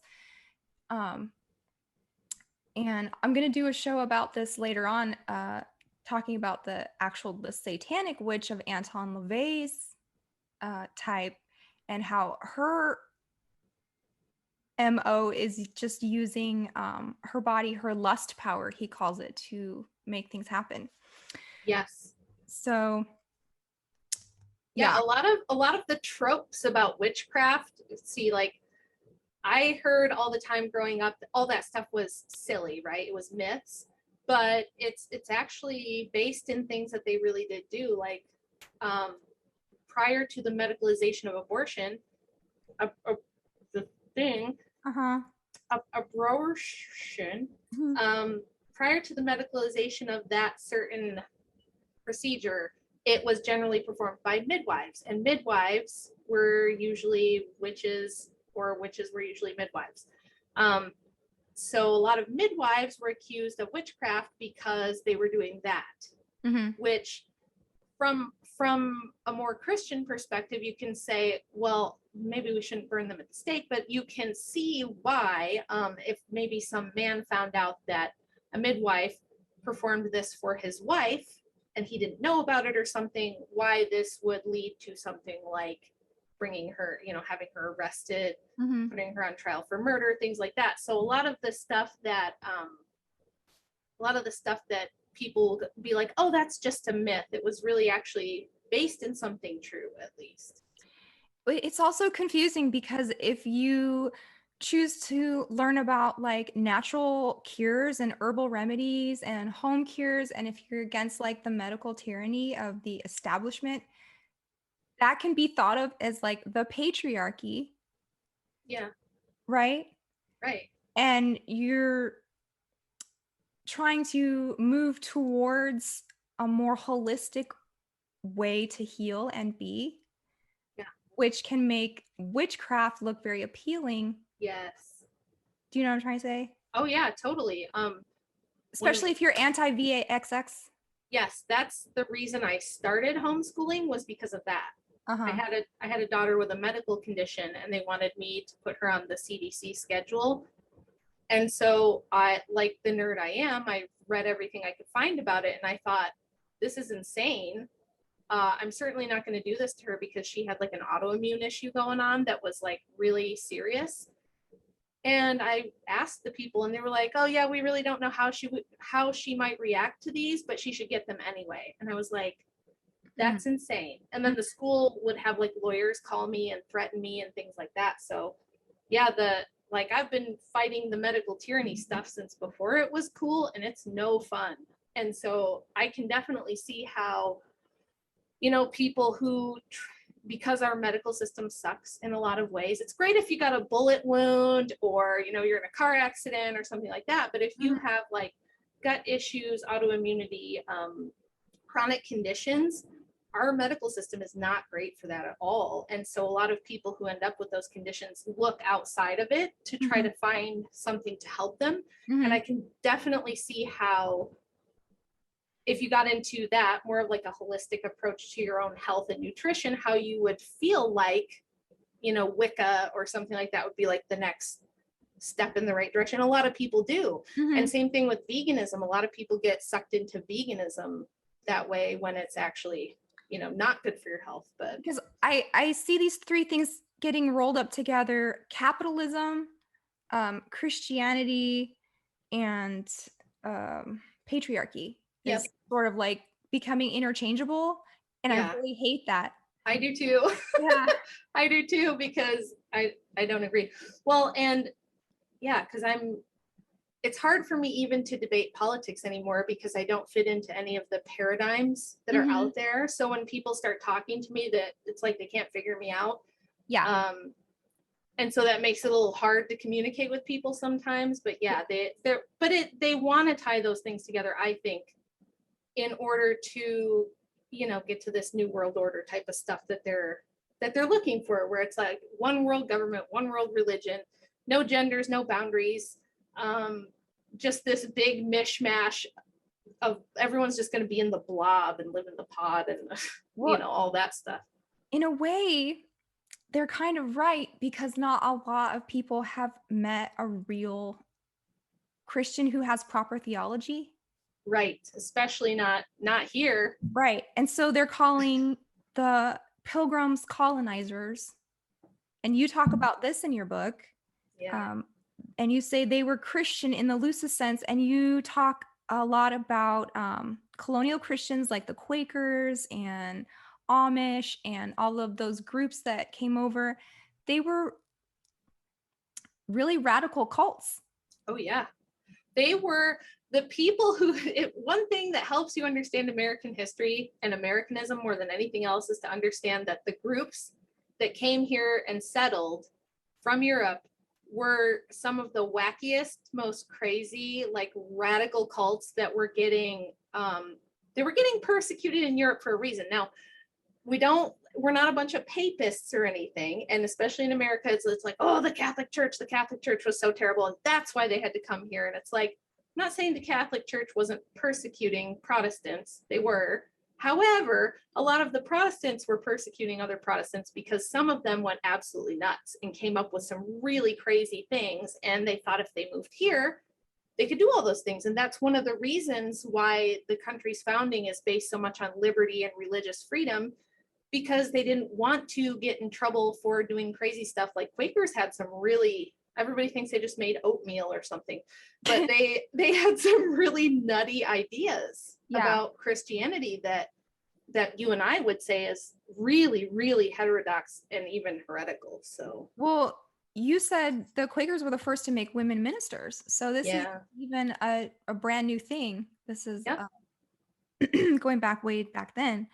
And I'm going to do a show about this later on, talking about the satanic witch of Anton LaVey's type, and how her MO is just using her body, her lust power, he calls it, to make things happen. Yes. So yeah, a lot of the tropes about witchcraft, see, like I heard all the time growing up, all that stuff was silly, right? It was myths, but it's actually based in things that they really did do. Like prior to the medicalization of abortion, abortion, prior to the medicalization of that certain procedure, it was generally performed by midwives, and midwives were usually witches, or witches were usually midwives. So a lot of midwives were accused of witchcraft because they were doing that, which from a more Christian perspective, you can say, well, maybe we shouldn't burn them at the stake, but you can see why, if maybe some man found out that a midwife performed this for his wife and he didn't know about it or something, why this would lead to something like bringing her, having her arrested, putting her on trial for murder, things like that. So a lot of the stuff that people be like, oh, that's just a myth, it was really actually based in something true, at least. It's also confusing because if you choose to learn about like natural cures and herbal remedies and home cures, and if you're against like the medical tyranny of the establishment, that can be thought of as like the patriarchy. Yeah. Right? Right. And you're trying to move towards a more holistic way to heal and be. Yeah. Which can make witchcraft look very appealing. Yes. Do you know what I'm trying to say? Oh yeah, totally. Especially if you're anti-VAXX. Yes, that's the reason I started homeschooling, was because of that. I had a daughter with a medical condition, and they wanted me to put her on the CDC schedule. And so I, like the nerd I am, I read everything I could find about it, and I thought, this is insane. I'm certainly not going to do this to her, because she had like an autoimmune issue going on that was like really serious. And I asked the people, and they were like, oh yeah, we really don't know how she might react to these, but she should get them anyway. And I was like, that's insane. And then the school would have like lawyers call me and threaten me and things like that. So yeah, I've been fighting the medical tyranny stuff since before it was cool, and it's no fun. And so I can definitely see how, people who, because our medical system sucks in a lot of ways. It's great if you got a bullet wound or, you're in a car accident or something like that. But if you have like gut issues, autoimmunity, chronic conditions, our medical system is not great for that at all. And so a lot of people who end up with those conditions look outside of it to try to find something to help them. And I can definitely see how, if you got into that more of like a holistic approach to your own health and nutrition, how you would feel like, Wicca or something like that would be like the next step in the right direction. A lot of people do. And same thing with veganism. A lot of people get sucked into veganism that way when it's actually, not good for your health. But because I see these three things getting rolled up together: capitalism, Christianity, and patriarchy is sort of like becoming interchangeable. And I really hate that. I do too. Yeah. I do too, because I don't agree. Well, and because it's hard for me even to debate politics anymore because I don't fit into any of the paradigms that are out there. So when people start talking to me, that it's like they can't figure me out. Yeah. And so that makes it a little hard to communicate with people sometimes. But they want to tie those things together, I think, in order to, get to this new world order type of stuff that they're looking for, where it's like one world government, one world religion, no genders, no boundaries, just this big mishmash of everyone's just going to be in the blob and live in the pod and all that stuff. In a way, they're kind of right, because not a lot of people have met a real Christian who has proper theology. Right, especially not here. Right. And so they're calling the pilgrims colonizers. And you talk about this in your book. Yeah. And you say they were Christian in the loosest sense. And you talk a lot about colonial Christians like the Quakers and Amish and all of those groups that came over. They were really radical cults. Oh, yeah. They were the people who, one thing that helps you understand American history and Americanism more than anything else is to understand that the groups that came here and settled from Europe were some of the wackiest, most crazy, like radical cults that were getting, they were getting persecuted in Europe for a reason. Now, we're not a bunch of papists or anything. And especially in America, it's like, oh, the Catholic Church was so terrible. And that's why they had to come here. And it's like, I'm not saying the Catholic Church wasn't persecuting Protestants. They were. However, a lot of the Protestants were persecuting other Protestants because some of them went absolutely nuts and came up with some really crazy things. And they thought if they moved here, they could do all those things. And that's one of the reasons why the country's founding is based so much on liberty and religious freedom, because they didn't want to get in trouble for doing crazy stuff. Like Quakers had some really, everybody thinks they just made oatmeal or something, but they had some really nutty ideas about Christianity that you and I would say is really, really heterodox and even heretical. So, well, you said the Quakers were the first to make women ministers. So this is even a brand new thing. This is going way back then.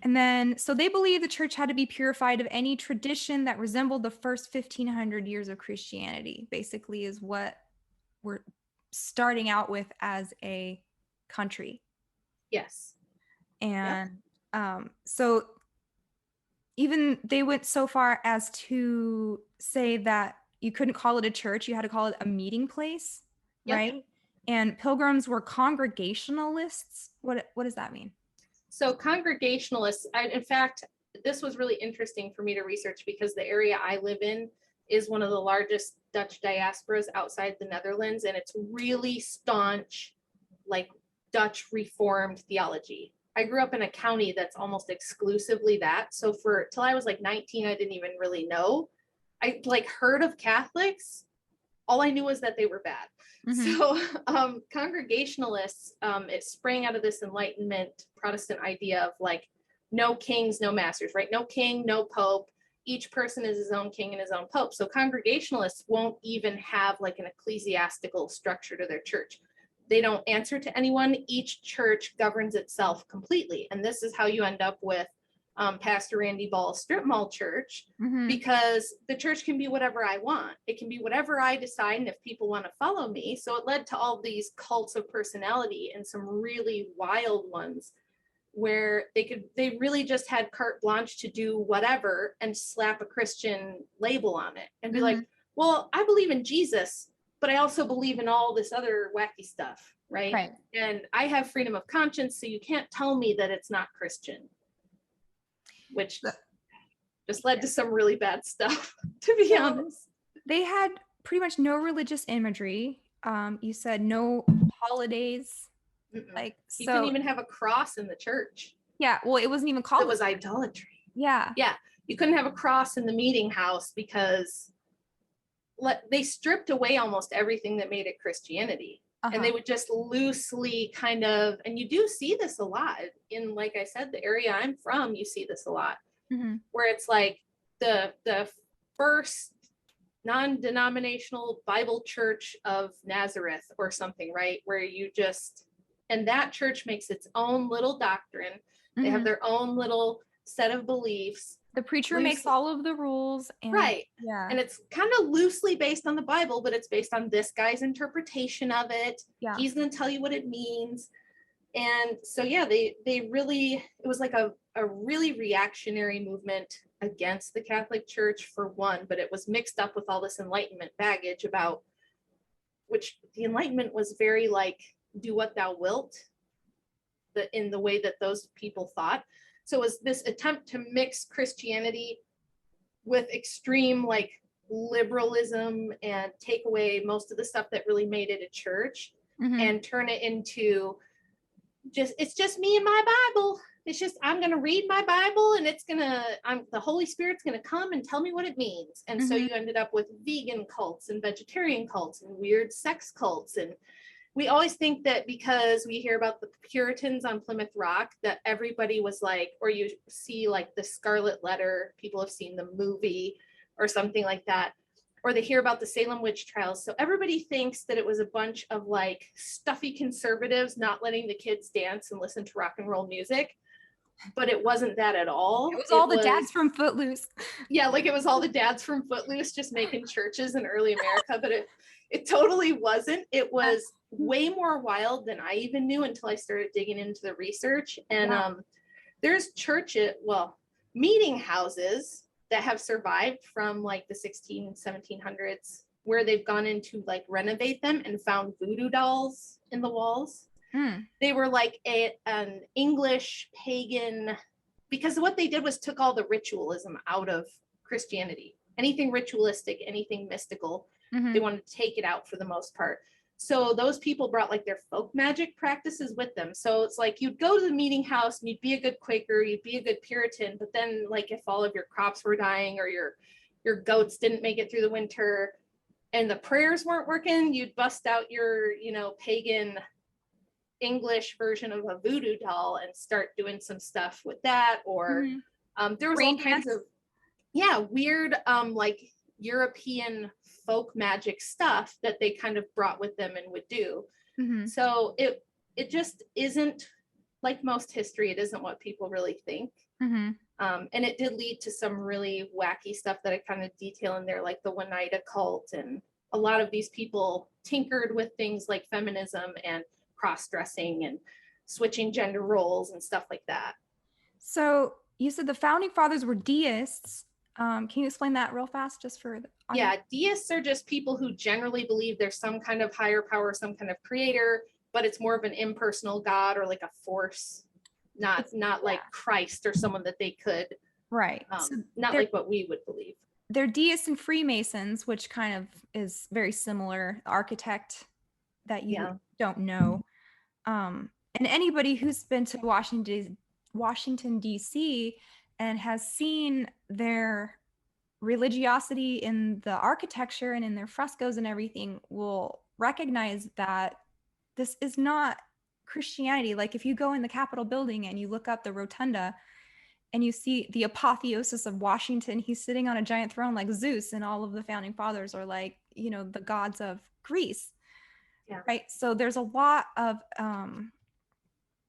And then, so they believed the church had to be purified of any tradition that resembled the first 1,500 years of Christianity, basically, is what we're starting out with as a country. Yes. And so even they went so far as to say that you couldn't call it a church, you had to call it a meeting place, right? And pilgrims were congregationalists. What does that mean? So congregationalists, in fact, this was really interesting for me to research because the area I live in is one of the largest Dutch diasporas outside the Netherlands, and it's really staunch, like Dutch Reformed theology. I grew up in a county that's almost exclusively that. So till I was like 19, I didn't even really know. I heard of Catholics. All I knew was that they were bad. So congregationalists, it sprang out of this Enlightenment Protestant idea of like no kings, no masters, right? No king, no pope. each person is his own king and his own pope. So congregationalists won't even have like an ecclesiastical structure to their church. They don't answer to anyone. Each church governs itself completely. And this is how you end up with Pastor Randy Ball's strip mall church, because the church can be whatever I want. It can be whatever I decide, and if people want to follow me. So it led to all these cults of personality and some really wild ones where they really just had carte blanche to do whatever and slap a Christian label on it and be like, well, I believe in Jesus, but I also believe in all this other wacky stuff, right? And I have freedom of conscience, so you can't tell me that it's not Christian, which just led to some really bad stuff, to be honest. They had pretty much no religious imagery. You said no holidays. Like, so you couldn't even have a cross in the church. Yeah, well, it wasn't even called. It was idolatry. Yeah. You couldn't have a cross in the meeting house because they stripped away almost everything that made it Christianity. And they would just loosely kind of, and you do see this a lot in, like I said, the area I'm from, you see this a lot, where it's like the first non-denominational Bible church of Nazareth or something, right? Where you just, and that church makes its own little doctrine. They have their own little set of beliefs. The preacher makes all of the rules. And, yeah. And it's kind of loosely based on the Bible, but it's based on this guy's interpretation of it. Yeah. He's going to tell you what it means. And so, yeah, they really, it was like a really reactionary movement against the Catholic Church for one, but it was mixed up with all this Enlightenment baggage about, which the Enlightenment was very like, do what thou wilt, in the way that those people thought. So it was this attempt to mix Christianity with extreme like liberalism and take away most of the stuff that really made it a church and turn it into it's just me and my Bible. It's just, I'm going to read my Bible and the Holy Spirit's going to come and tell me what it means. And so you ended up with vegan cults and vegetarian cults and weird sex cults. And we always think that because we hear about the Puritans on Plymouth Rock, that everybody was like, or you see like the Scarlet Letter, people have seen the movie or something like that, or they hear about the Salem witch trials. So everybody thinks that it was a bunch of like stuffy conservatives not letting the kids dance and listen to rock and roll music. But it wasn't that at all. It was all the dads from Footloose. Yeah, like it was all the dads from Footloose just making churches in early America, but it totally wasn't. It was way more wild than I even knew until I started digging into the research. And there's meeting houses that have survived from like the 1700s where they've gone in to like renovate them and found voodoo dolls in the walls. They were like an English pagan, because what they did was took all the ritualism out of Christianity. Anything ritualistic, anything mystical, they wanted to take it out for the most part. So those people brought like their folk magic practices with them. So it's like you'd go to the meeting house and you'd be a good Quaker, you'd be a good Puritan, but then like if all of your crops were dying or your goats didn't make it through the winter and the prayers weren't working, you'd bust out your, pagan English version of a voodoo doll and start doing some stuff with that. Or there was all kinds of weird like European folk magic stuff that they kind of brought with them and would do. So it just isn't like most history. It isn't what people really think. And it did lead to some really wacky stuff that I kind of detail in there, like the Oneida cult, and a lot of these people tinkered with things like feminism and cross-dressing and switching gender roles and stuff like that. So you said the founding fathers were deists. Can you explain that real fast just for the audience? Yeah, deists are just people who generally believe there's some kind of higher power, some kind of creator, but it's more of an impersonal God or like a force, not like Christ or someone that they could, not like what we would believe. They're deists and Freemasons, which kind of is very similar. Architect that you don't know. And anybody who's been to Washington, D.C. and has seen their religiosity in the architecture and in their frescoes and everything will recognize that this is not Christianity. Like if you go in the Capitol building and you look up the rotunda and you see the apotheosis of Washington. He's sitting on a giant throne like Zeus, and all of the founding fathers are like, you know, the gods of Greece. Yeah. Right. So there's a lot of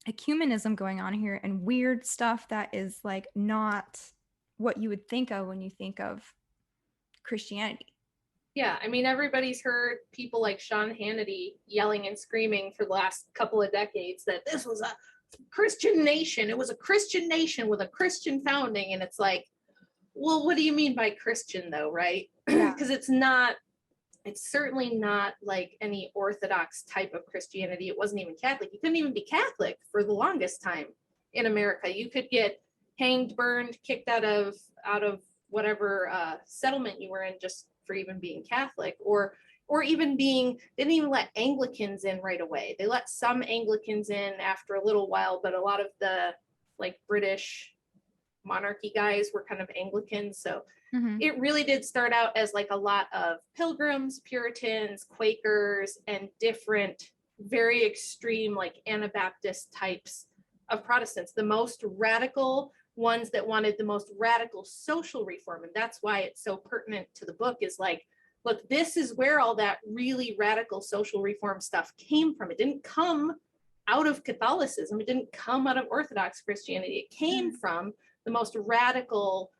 ecumenism going on here, and weird stuff that is like not what you would think of when you think of Christianity. Yeah, I mean, everybody's heard people like Sean Hannity yelling and screaming for the last couple of decades that this was a Christian nation. It was a Christian nation with a Christian founding. And it's like, well, what do you mean by Christian though, right? Because it's certainly not like any Orthodox type of Christianity. It wasn't even Catholic. You couldn't even be Catholic for the longest time in America. You could get hanged, burned, kicked out of whatever settlement you were in just for even being Catholic, or even being, they didn't even let Anglicans in right away. They let some Anglicans in after a little while, but a lot of the like British monarchy guys were kind of Anglicans. So it really did start out as like a lot of Pilgrims, Puritans, Quakers, and different very extreme like Anabaptist types of Protestants, the most radical ones that wanted the most radical social reform. And that's why it's so pertinent to the book, is like, look, this is where all that really radical social reform stuff came from. It didn't come out of Catholicism. It didn't come out of Orthodox Christianity. It came from the most radical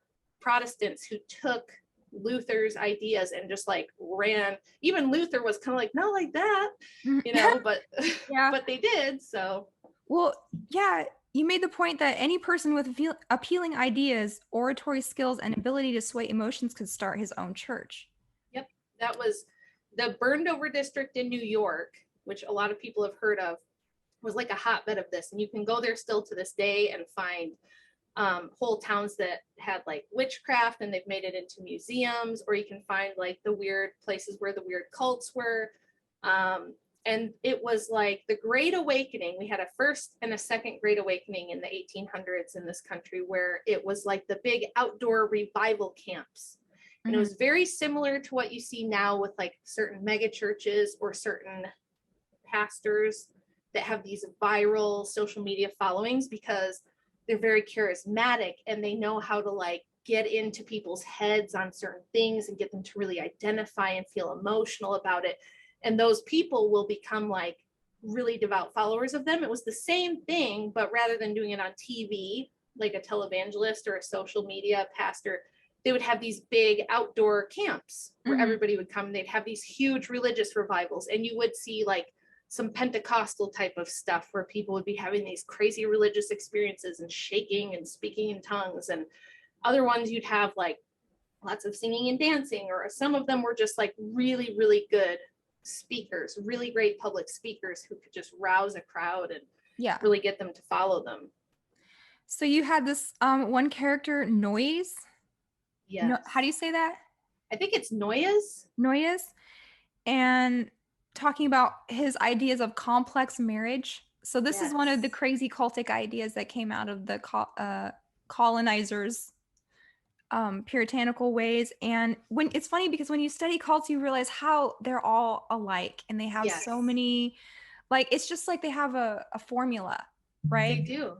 Protestants who took Luther's ideas and just like ran. Even Luther was kind of like, not like that, you know, but but they did. So, well, yeah, you made the point that any person with appealing ideas, oratory skills, and ability to sway emotions could start his own church. Yep. That was the burned over district in New York, which a lot of people have heard of, was like a hotbed of this. And you can go there still to this day and find whole towns that had like witchcraft and they've made it into museums, or you can find like the weird places where the weird cults were. And it was like the Great Awakening. We had a first and a second Great Awakening in the 1800s in this country, where it was like the big outdoor revival camps. And it was very similar to what you see now with like certain mega churches or certain pastors that have these viral social media followings, because they're very charismatic and they know how to like get into people's heads on certain things and get them to really identify and feel emotional about it. And those people will become like really devout followers of them. It was the same thing, but rather than doing it on TV, like a televangelist or a social media pastor, they would have these big outdoor camps where everybody would come. They'd have these huge religious revivals, and you would see like some Pentecostal type of stuff where people would be having these crazy religious experiences and shaking and speaking in tongues. And other ones you'd have like lots of singing and dancing, or some of them were just like really, really good speakers, really great public speakers who could just rouse a crowd and really get them to follow them. So you had this one character, Noyes. Yes. No, how do you say that? I think it's Noyes. Noyes. And talking about his ideas of complex marriage. So this is one of the crazy cultic ideas that came out of the colonizers' puritanical ways. And when it's funny because when you study cults, you realize how they're all alike, and they have so many, like, it's just like they have a formula, right? They do.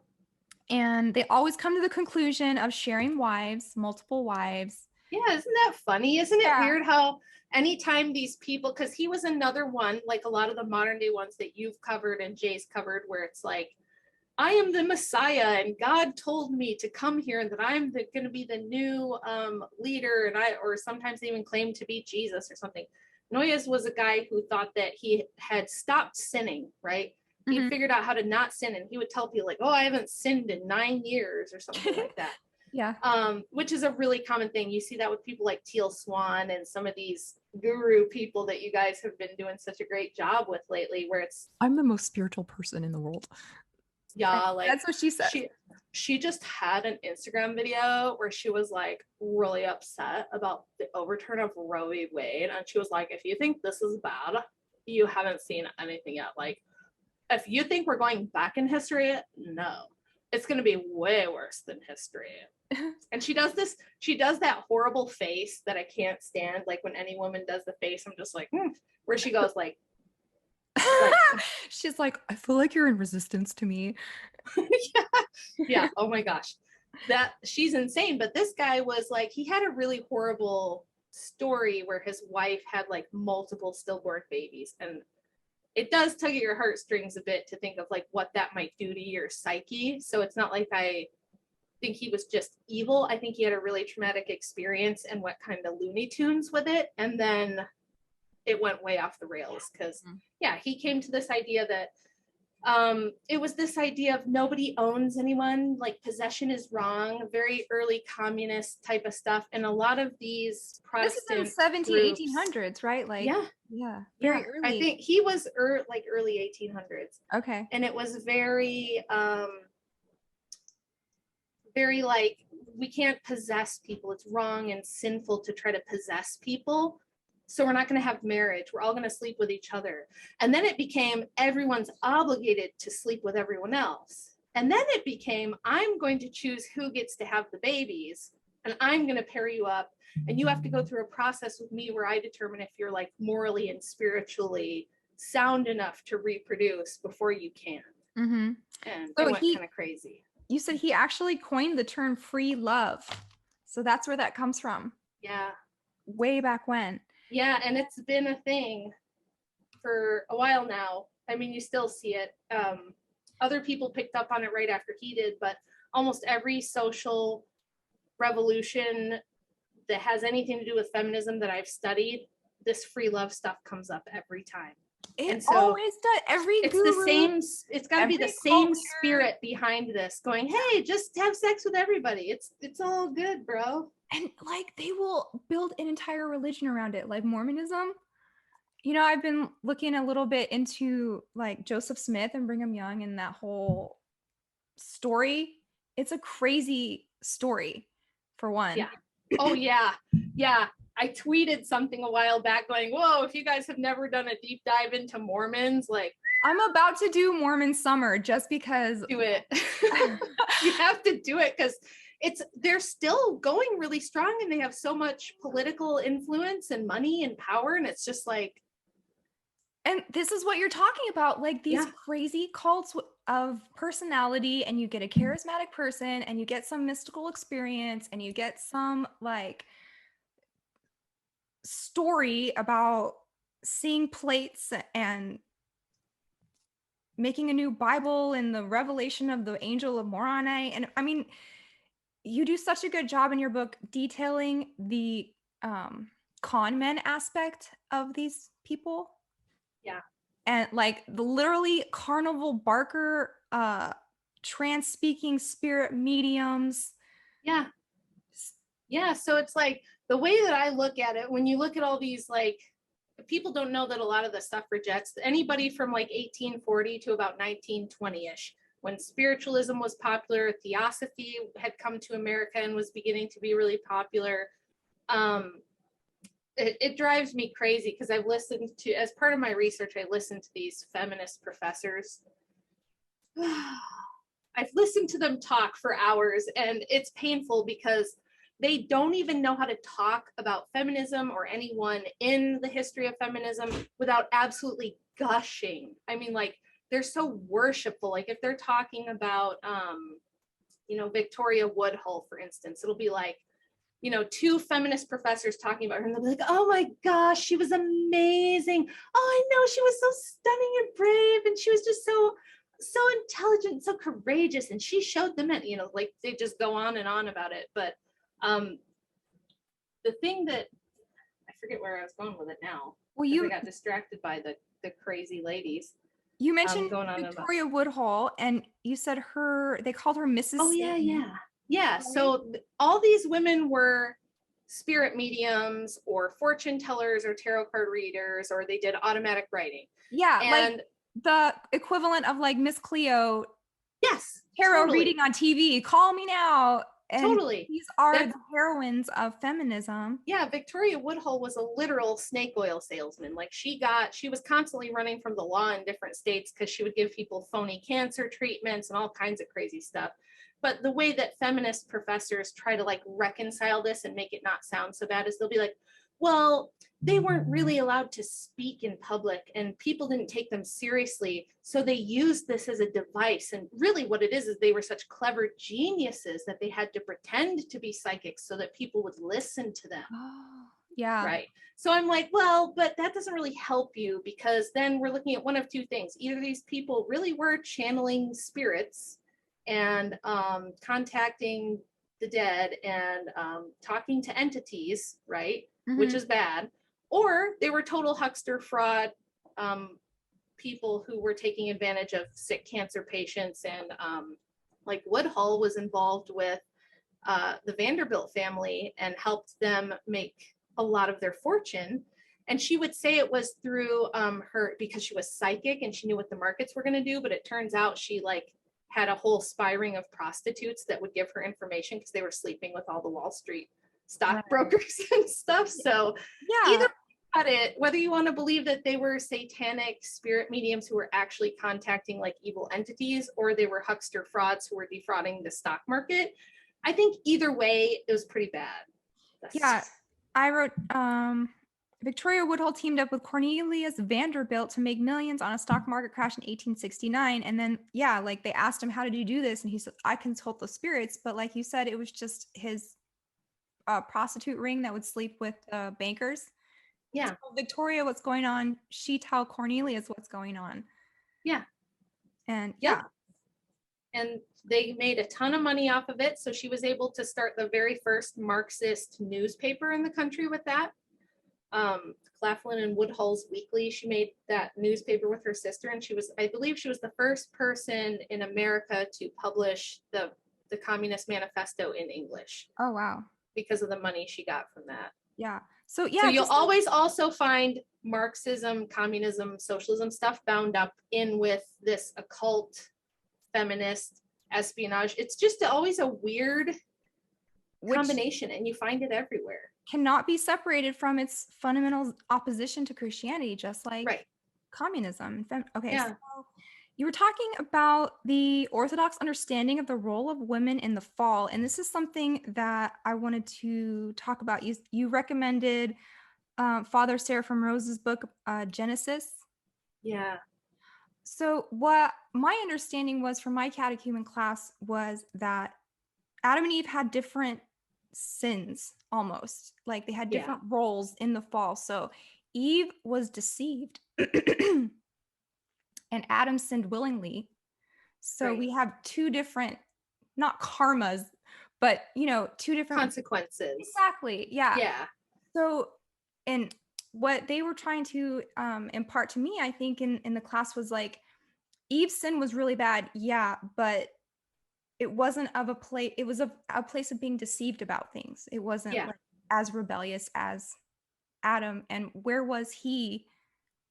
And they always come to the conclusion of sharing wives, multiple wives. Yeah, isn't that funny? Isn't it weird how anytime these people, because he was another one, like a lot of the modern day ones that you've covered and Jay's covered, where it's like, I am the Messiah and God told me to come here and that I'm going to be the new leader, and or sometimes they even claim to be Jesus or something. Noyes was a guy who thought that he had stopped sinning, right? He figured out how to not sin, and he would tell people like, oh, I haven't sinned in 9 years or something like that. Which is a really common thing. You see that with people like Teal Swan and some of these guru people that you guys have been doing such a great job with lately, where it's, I'm the most spiritual person in the world. Yeah, like that's what she said. She just had an Instagram video where she was like really upset about the overturn of Roe v. Wade, and she was like, if you think this is bad, you haven't seen anything yet. Like, if you think we're going back in history, no, it's going to be way worse than history. And she does that horrible face that I can't stand. Like when any woman does the face, I'm just like, where she goes like she's like, I feel like you're in resistance to me. Yeah. Oh my gosh. that she's insane. But this guy was like, he had a really horrible story where his wife had like multiple stillborn babies, and it does tug at your heartstrings a bit to think of like what that might do to your psyche. So it's not like I think he was just evil. I think he had a really traumatic experience and went kind of Looney Tunes with it, and then it went way off the rails because yeah, he came to this idea that it was this idea of nobody owns anyone, like possession is wrong, very early communist type of stuff. And a lot of these Protestant This is in 17 1800s, right? Like yeah, very early. I think he was like early 1800s. Okay. And it was very very like, we can't possess people, it's wrong and sinful to try to possess people, so we're not going to have marriage, we're all going to sleep with each other. And then it became everyone's obligated to sleep with everyone else, and then it became I'm going to choose who gets to have the babies, and I'm going to pair you up, and you have to go through a process with me where I determine if you're like morally and spiritually sound enough to reproduce before you can. And so it went kind of crazy. You said he actually coined the term free love, so that's where that comes from. Yeah, way back when. Yeah, and it's been a thing for a while now. I mean, you still see it. Other people picked up on it right after he did, but almost every social revolution that has anything to do with feminism that I've studied, this free love stuff comes up every time. It always does. It's the same. It's got to be the same spirit behind this, going, "Hey, just have sex with everybody. It's all good, bro." And like they will build an entire religion around it, like Mormonism. You know, I've been looking a little bit into like Joseph Smith and Brigham Young and that whole story. It's a crazy story, for one. Yeah. Oh yeah. Yeah. I tweeted something a while back going, whoa, if you guys have never done a deep dive into Mormons, like I'm about to do Mormon summer just because. Do it. You have to do it because they're still going really strong and they have so much political influence and money and power. And it's just like. And this is what you're talking about, like these crazy cults of personality, and you get a charismatic person and you get some mystical experience and you get some like story about seeing plates and making a new Bible and the revelation of the angel of Moroni. And I mean, you do such a good job in your book detailing the con men aspect of these people. Yeah. And like the literally carnival barker, trans speaking spirit mediums. Yeah. Yeah. So it's like the way that I look at it, when you look at all these, like, people don't know that a lot of the suffragettes, anybody from like 1840 to about 1920-ish, when spiritualism was popular, theosophy had come to America and was beginning to be really popular. It drives me crazy because I've listened to, as part of my research, I listened to these feminist professors. I've listened to them talk for hours, and it's painful because they don't even know how to talk about feminism or anyone in the history of feminism without absolutely gushing. I mean, like, they're so worshipful. Like, if they're talking about, Victoria Woodhull, for instance, it'll be like, two feminist professors talking about her, and they'll be like, oh my gosh, she was amazing. Oh, I know, she was so stunning and brave, and she was just so intelligent, so courageous, and she showed them it, like they just go on and on about it. But the thing that, I forget where I was going with it now. Well, I got distracted by the crazy ladies. You mentioned Victoria Woodhull, and you said they called her Mrs. Oh, yeah. Right? So all these women were spirit mediums or fortune tellers or tarot card readers, or they did automatic writing. Yeah, and like the equivalent of like Miss Cleo. Yes. Tarot reading on TV. Call me now. And totally. These are the heroines of feminism. Yeah, Victoria Woodhull was a literal snake oil salesman. Like, she was constantly running from the law in different states because she would give people phony cancer treatments and all kinds of crazy stuff. But the way that feminist professors try to like reconcile this and make it not sound so bad is they'll be like, Well, they weren't really allowed to speak in public and people didn't take them seriously. So they used this as a device. And really what it is they were such clever geniuses that they had to pretend to be psychics so that people would listen to them. Oh, yeah. Right. So I'm like, well, but that doesn't really help you, because then we're looking at one of two things. Either these people really were channeling spirits and contacting the dead and talking to entities, right? Which is bad. Or they were total huckster fraud people who were taking advantage of sick cancer patients. And like Woodhull was involved with the Vanderbilt family and helped them make a lot of their fortune. And she would say it was through her, because she was psychic and she knew what the markets were going to do. But it turns out she like had a whole spy ring of prostitutes that would give her information because they were sleeping with all the Wall Street stockbrokers and stuff. So Yeah. either at it, whether you want to believe that they were satanic spirit mediums who were actually contacting like evil entities, or they were huckster frauds who were defrauding the stock market, I think either way, it was pretty bad. Yeah, I wrote, Victoria Woodhull teamed up with Cornelius Vanderbilt to make millions on a stock market crash in 1869. And then, yeah, like they asked him, how did you do this? And he said, I consult the spirits. But like you said, it was just his prostitute ring that would sleep with bankers. Yeah. So Victoria, what's going on? She tell Cornelius what's going on. Yeah. And yeah. And they made a ton of money off of it. So she was able to start the very first Marxist newspaper in the country with that. Claflin and Woodhull's Weekly. She made that newspaper with her sister. And she was, I believe she was the first person in America to publish the Communist Manifesto in English. Oh, wow. Because of the money she got from that. Yeah. So yeah. So you'll always also find Marxism, communism, socialism stuff bound up in with this occult, feminist, espionage. It's just always a weird combination, and you find it everywhere. Cannot be separated from its fundamental opposition to Christianity, just like communism. Okay. Yeah. So you were talking about the Orthodox understanding of the role of women in the fall, and this is something that I wanted to talk about. You recommended Father Seraphim Rose's book, Genesis. Yeah. So what my understanding was from my catechumen class was that Adam and Eve had different sins, almost like they had different roles in the fall. So Eve was deceived and Adam sinned willingly. So we have two different, not karmas, but two different consequences. Exactly. Yeah. Yeah. So, and what they were trying to impart to me, I think in the class was like, Eve's sin was really bad. Yeah. But it wasn't of a place, it was a place of being deceived about things. It wasn't like as rebellious as Adam. And where was he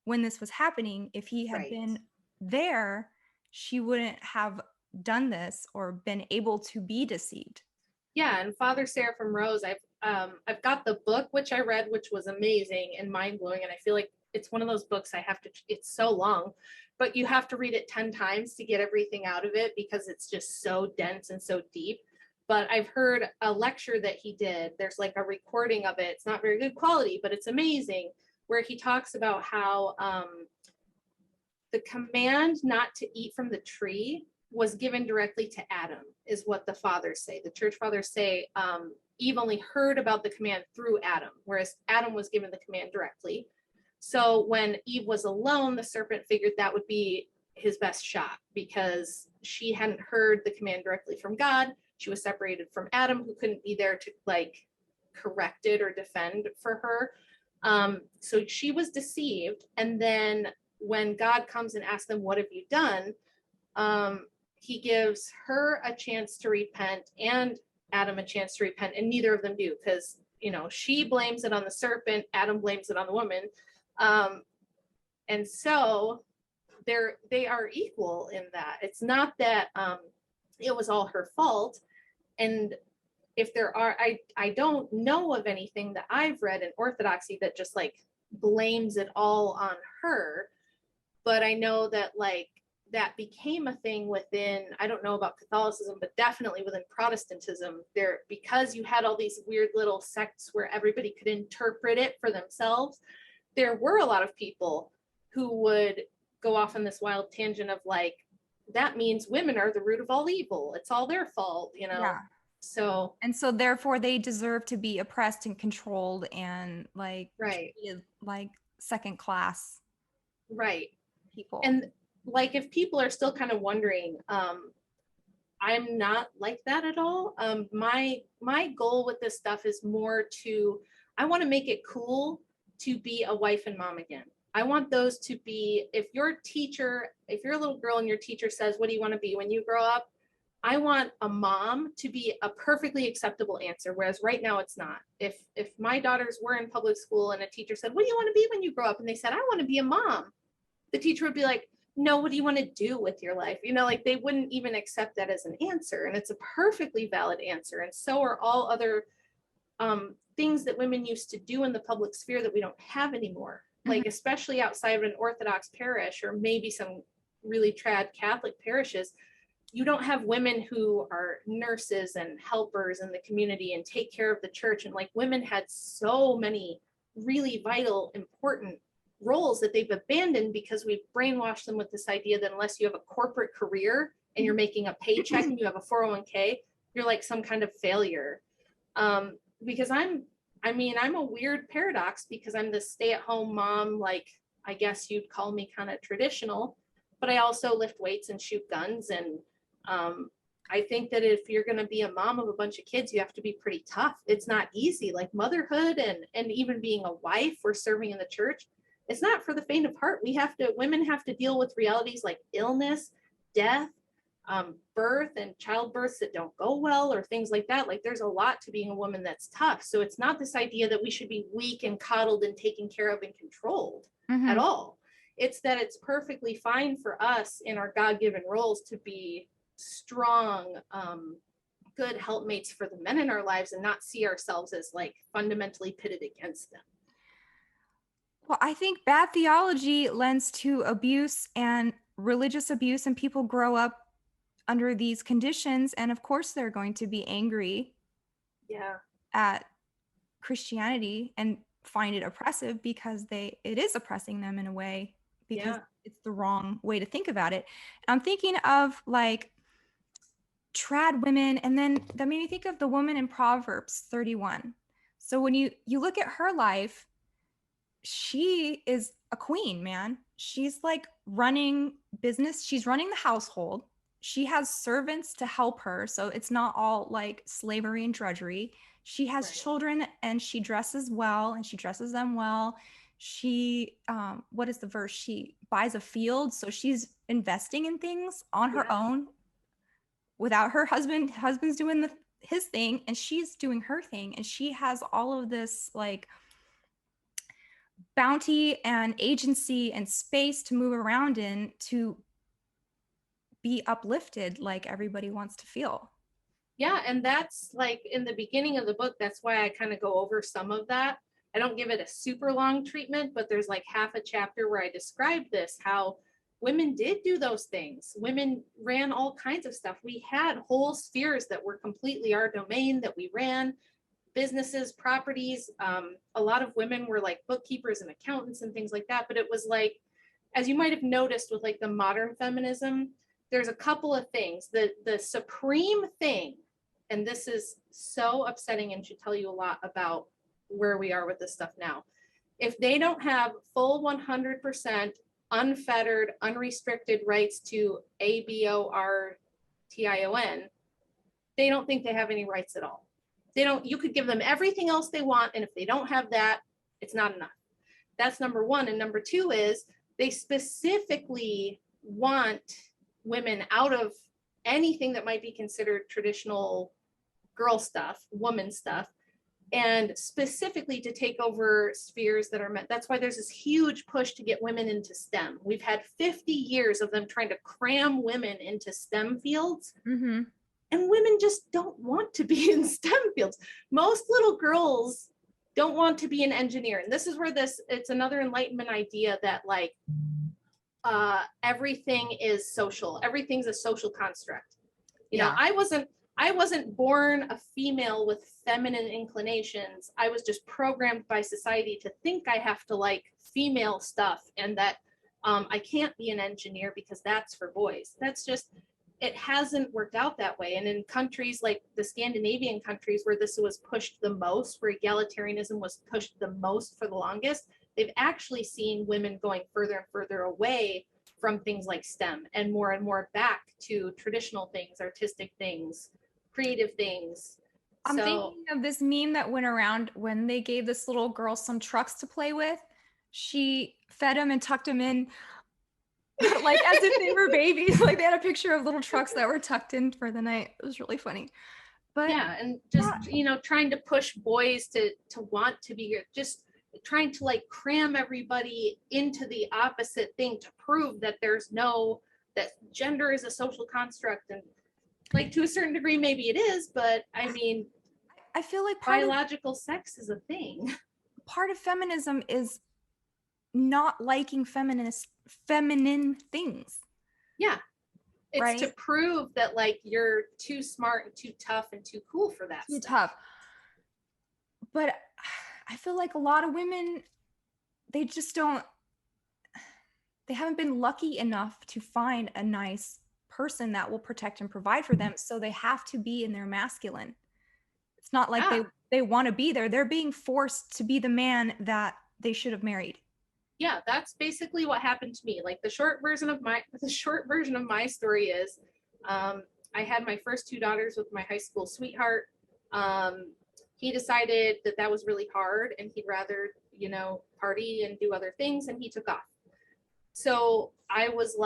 when this was happening? If he had been there, she wouldn't have done this or been able to be deceived. Yeah, and Father Seraphim Rose, I've got the book which I read, which was amazing and mind-blowing, and I feel like it's one of those books it's so long, but you have to read it 10 times to get everything out of it because it's just so dense and so deep. But I've heard a lecture that he did. There's like a recording of it. It's not very good quality, but it's amazing, where he talks about how the command not to eat from the tree was given directly to Adam, is what the fathers say. The church fathers say Eve only heard about the command through Adam, whereas Adam was given the command directly. So when Eve was alone, the serpent figured that would be his best shot because she hadn't heard the command directly from God. She was separated from Adam, who couldn't be there to like correct it or defend for her. So she was deceived. And then when God comes and asks them, what have you done? He gives her a chance to repent and Adam a chance to repent, and neither of them do, because she blames it on the serpent, Adam blames it on the woman. And so they are equal in that. It's not that it was all her fault. And if there are, I don't know of anything that I've read in Orthodoxy that just like blames it all on her. But I know that like that became a thing within, I don't know about Catholicism, but definitely within Protestantism, there, because you had all these weird little sects where everybody could interpret it for themselves, there were a lot of people who would go off on this wild tangent of like, that means women are the root of all evil. It's all their fault, you know? Yeah. So, And so therefore they deserve to be oppressed and controlled and like right, treated like second class right. people. And like, if people are still kind of wondering, I'm not like that at all. My goal with this stuff is more to, I want to make it cool to be a wife and mom again. I want those to be, if your teacher, if you're a little girl and your teacher says, what do you want to be when you grow up? I want a mom to be a perfectly acceptable answer, whereas right now it's not. If my daughters were in public school and a teacher said, what do you want to be when you grow up? And they said, I want to be a mom. The teacher would be like, no, what do you want to do with your life? You know, like they wouldn't even accept that as an answer. And it's a perfectly valid answer. And so are all other things that women used to do in the public sphere that we don't have anymore. Like, especially outside of an Orthodox parish or maybe some really trad Catholic parishes, you don't have women who are nurses and helpers in the community and take care of the church. And like, women had so many really vital, important roles that they've abandoned because we've brainwashed them with this idea that unless you have a corporate career and you're making a paycheck and you have a 401k, you're like some kind of failure. Because I'm a weird paradox because I'm the stay-at-home mom, like I guess you'd call me kind of traditional, but I also lift weights and shoot guns. And I think that if you're going to be a mom of a bunch of kids, you have to be pretty tough. It's not easy, like motherhood and even being a wife or serving in the church. It's not for the faint of heart. Women have to deal with realities like illness, death, birth and childbirths that don't go well or things like that. Like there's a lot to being a woman that's tough. So it's not this idea that we should be weak and coddled and taken care of and controlled at all. It's that it's perfectly fine for us in our God-given roles to be strong, good helpmates for the men in our lives and not see ourselves as like fundamentally pitted against them. Well, I think bad theology lends to abuse and religious abuse, and people grow up under these conditions. And of course, they're going to be angry at Christianity and find it oppressive because it is oppressing them in a way because it's the wrong way to think about it. I'm thinking of like trad women, and then that made me think of the woman in Proverbs 31. So when you look at her life, she is a queen, man. She's like running business. She's running the household. She has servants to help her. So it's not all like slavery and drudgery. She has children and she dresses well and she dresses them well. She, what is the verse? She buys a field. So she's investing in things on her own without her husband. Husband's doing his thing and she's doing her thing. And she has all of this like bounty and agency and space to move around in to be uplifted like everybody wants to feel. Yeah, and that's like in the beginning of the book, that's why I kind of go over some of that. I don't give it a super long treatment, but there's like half a chapter where I describe this, how women did do those things. Women ran all kinds of stuff. We had whole spheres that were completely our domain that we ran. Businesses, properties. A lot of women were like bookkeepers and accountants and things like that. But it was like, as you might have noticed with like the modern feminism, there's a couple of things. The supreme thing, and this is so upsetting and should tell you a lot about where we are with this stuff now. If they don't have full 100% unfettered, unrestricted rights to abortion, they don't think they have any rights at all. You could give them everything else they want, and if they don't have that, it's not enough. That's number one. And number two is they specifically want women out of anything that might be considered traditional girl stuff, woman stuff, and specifically to take over spheres that are meant. That's why there's this huge push to get women into STEM. We've had 50 years of them trying to cram women into STEM fields. And women just don't want to be in STEM fields. Most little girls don't want to be an engineer. And this is where it's another Enlightenment idea that like everything is social. Everything's a social construct. You know, Yeah. I wasn't born a female with feminine inclinations. I was just programmed by society to think I have to like female stuff, and that I can't be an engineer because that's for boys. That's just, it hasn't worked out that way. And in countries like the Scandinavian countries where this was pushed the most, where egalitarianism was pushed the most for the longest, they've actually seen women going further and further away from things like STEM and more back to traditional things, artistic things, creative things. I'm So thinking of this meme that went around when they gave this little girl some trucks to play with. She fed them and tucked them in like as if they were babies. Like they had a picture of little trucks that were tucked in for the night. It was really funny. But yeah, and just, you know, trying to push boys to want to be, just trying to like cram everybody into the opposite thing to prove that there's no, that gender is a social construct. And like to a certain degree maybe it is, but I mean, I feel like biological sex is a thing. part of feminism is not liking feminine things. Yeah, it's right? to prove that like you're too smart and too tough and too cool for that Too stuff. tough. But I feel like a lot of women, they just don't, they haven't been lucky enough to find a nice person that will protect and provide for them. So they have to be in their masculine. It's not like Yeah. they want to be there. They're being forced to be the man that they should have married. Yeah, that's basically what happened to me. Like the short version of my story is, I had my first two daughters with my high school sweetheart. He decided that that was really hard and he'd rather, you know, party and do other things, and he took off. So I was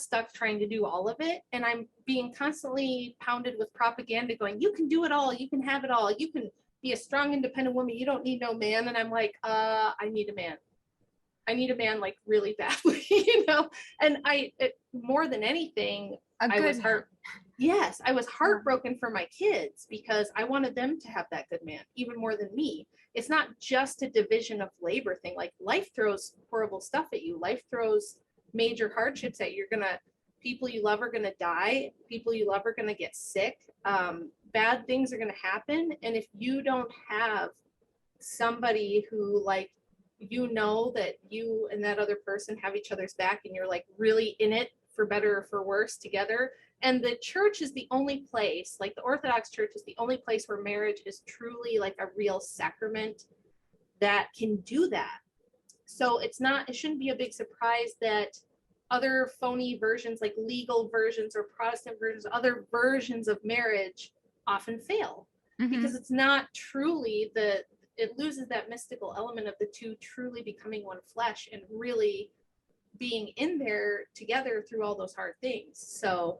stuck trying to do all of it, and I'm being constantly pounded with propaganda going, you can do it all, you can have it all, you can be a strong, independent woman, you don't need no man. And I'm like, I need a man. I need a man like really badly, you know? And more than anything, I was heartbroken for my kids because I wanted them to have that good man even more than me. It's not just a division of labor thing. Like life throws horrible stuff at you. Life throws major hardships at you. People you love are gonna die. People you love are gonna get sick. Bad things are gonna happen. And if you don't have somebody who like, you know that you and that other person have each other's back and you're like really in it for better or for worse together. And the church is the only place, like the Orthodox Church is the only place where marriage is truly like a real sacrament that can do that. So it shouldn't be a big surprise that other phony versions, like legal versions or Protestant versions, other versions of marriage often fail because it's not truly it loses that mystical element of the two truly becoming one flesh and really being in there together through all those hard things. So,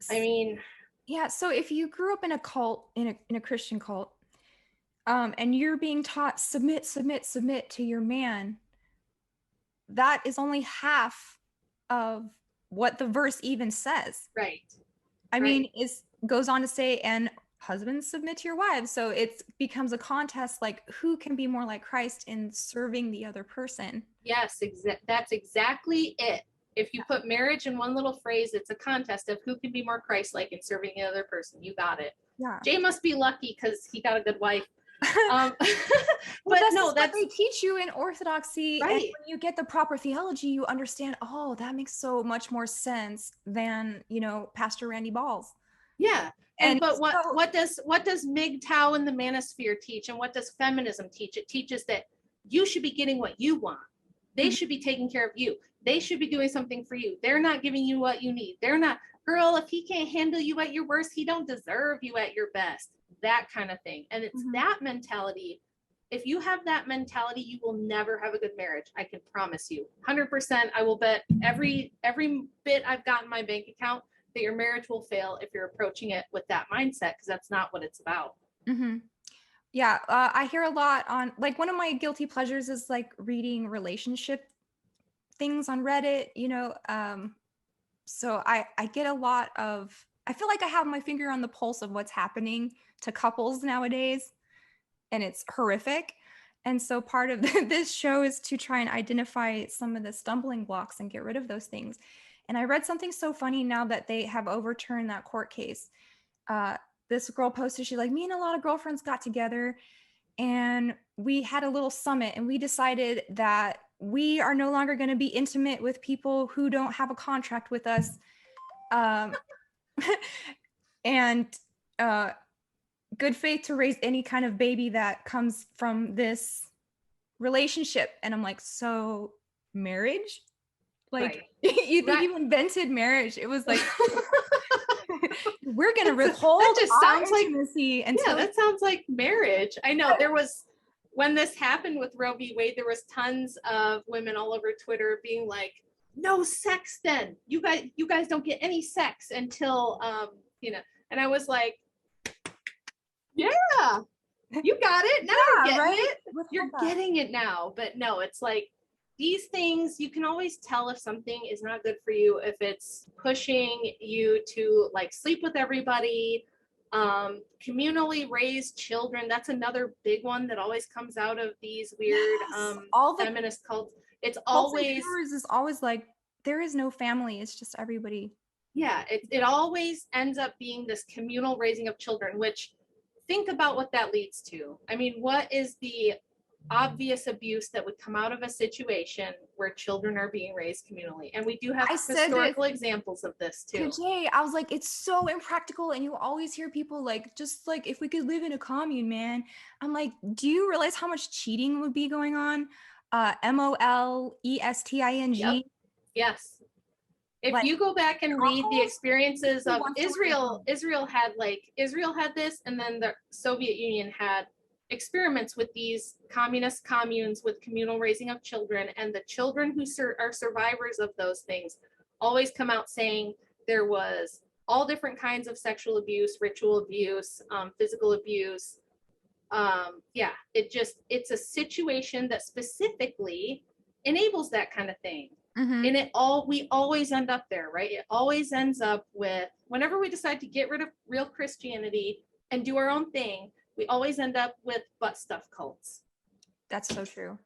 I mean, yeah. So if you grew up in a cult, in a Christian cult, and you're being taught submit to your man, that is only half of what the verse even says. right. I mean, it goes on to say, and husbands submit to your wives. So it becomes a contest, like who can be more like Christ in serving the other person. Yes, that's exactly it. If you put marriage in one little phrase, it's a contest of who can be more Christ-like in serving the other person. You got it. Yeah. Jay must be lucky because he got a good wife. Well, that's what they teach you in Orthodoxy. Right. And when you get the proper theology, you understand, oh, that makes so much more sense than, you know, Pastor Randy Balls. Yeah. But what does MGTOW and the Manosphere teach, and what does feminism teach? It teaches that you should be getting what you want. They should be taking care of you. They should be doing something for you. They're not giving you what you need. They're not, girl, if he can't handle you at your worst, he don't deserve you at your best. That kind of thing. And it's that mentality. If you have that mentality, you will never have a good marriage. I can promise you. 100%. I will bet every bit I've got in my bank account that your marriage will fail if you're approaching it with that mindset, because that's not what it's about. Yeah, I hear a lot on, like, one of my guilty pleasures is like reading relationship things on Reddit, you know. So I get a lot of, I feel like I have my finger on the pulse of what's happening to couples nowadays, and it's horrific. And so part of this show is to try and identify some of the stumbling blocks and get rid of those things. And I read something so funny now that they have overturned that court case. This girl posted, she's like, me and a lot of girlfriends got together and we had a little summit and we decided that we are no longer going to be intimate with people who don't have a contract with us. And good faith to raise any kind of baby that comes from this relationship. And I'm like, so marriage? Like, you think you invented marriage? It was like, we're gonna withhold that just sounds intimacy like yeah, that sounds like marriage. I know there was, when this happened with Roe v. Wade, there was tons of women all over Twitter being like, no sex then. You guys don't get any sex until and I was like, yeah, you got it. Now you're getting it. You're getting it now. But no, it's like these things, you can always tell if something is not good for you, if it's pushing you to like sleep with everybody, communally raised children. That's another big one that always comes out of these weird all the feminist cults. It's always is always like, there is no family, it's just everybody. Yeah, it always ends up being this communal raising of children, which think about what that leads to. I mean, what is the obvious abuse that would come out of a situation where children are being raised communally? And we do have historical examples of this too. Today, I was like, it's so impractical. And you always hear people like, just like, if we could live in a commune, man. I'm like, do you realize how much cheating would be going on? MOLESTING. Yep. Yes. If you go back and read the experiences of Israel had this, and then the Soviet Union had experiments with these communist communes with communal raising of children, and the children who are survivors of those things always come out saying there was all different kinds of sexual abuse, ritual abuse, physical abuse. It's a situation that specifically enables that kind of thing. Mm-hmm. And we always end up there, right? It always ends up with, whenever we decide to get rid of real Christianity and do our own thing, we always end up with butt stuff cults. That's so true.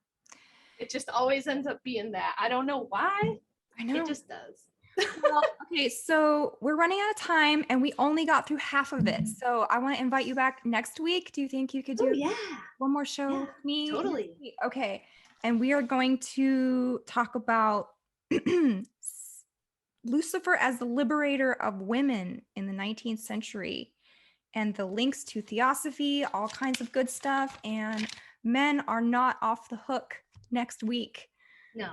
It just always ends up being that. I don't know why. I know. It just does. Well, okay, so we're running out of time and we only got through half of it. So I want to invite you back next week. Do you think you could do one more show with me? Totally. Okay. And we are going to talk about Lucifer as the liberator of women in the 19th century and the links to theosophy, all kinds of good stuff. And men are not off the hook next week. No.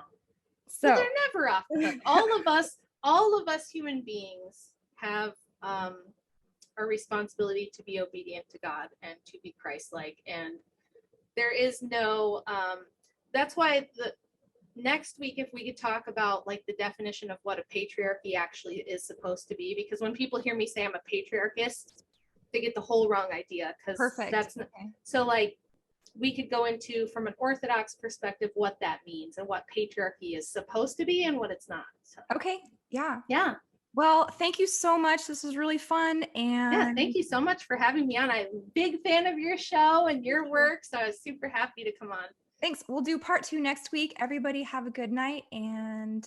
So they're never off the hook. All of us human beings have a responsibility to be obedient to God and to be Christ-like. And there is no, that's why the next week, if we could talk about like the definition of what a patriarchy actually is supposed to be, because when people hear me say I'm a patriarchist, they get the whole wrong idea. That's okay. So like we could go into, from an Orthodox perspective, what that means and what patriarchy is supposed to be and what it's not. So. Okay. Yeah. Yeah. Well, thank you so much. This was really fun. And yeah, thank you so much for having me on. I'm a big fan of your show and your work, so I was super happy to come on. Thanks. We'll do part 2 next week. Everybody have a good night and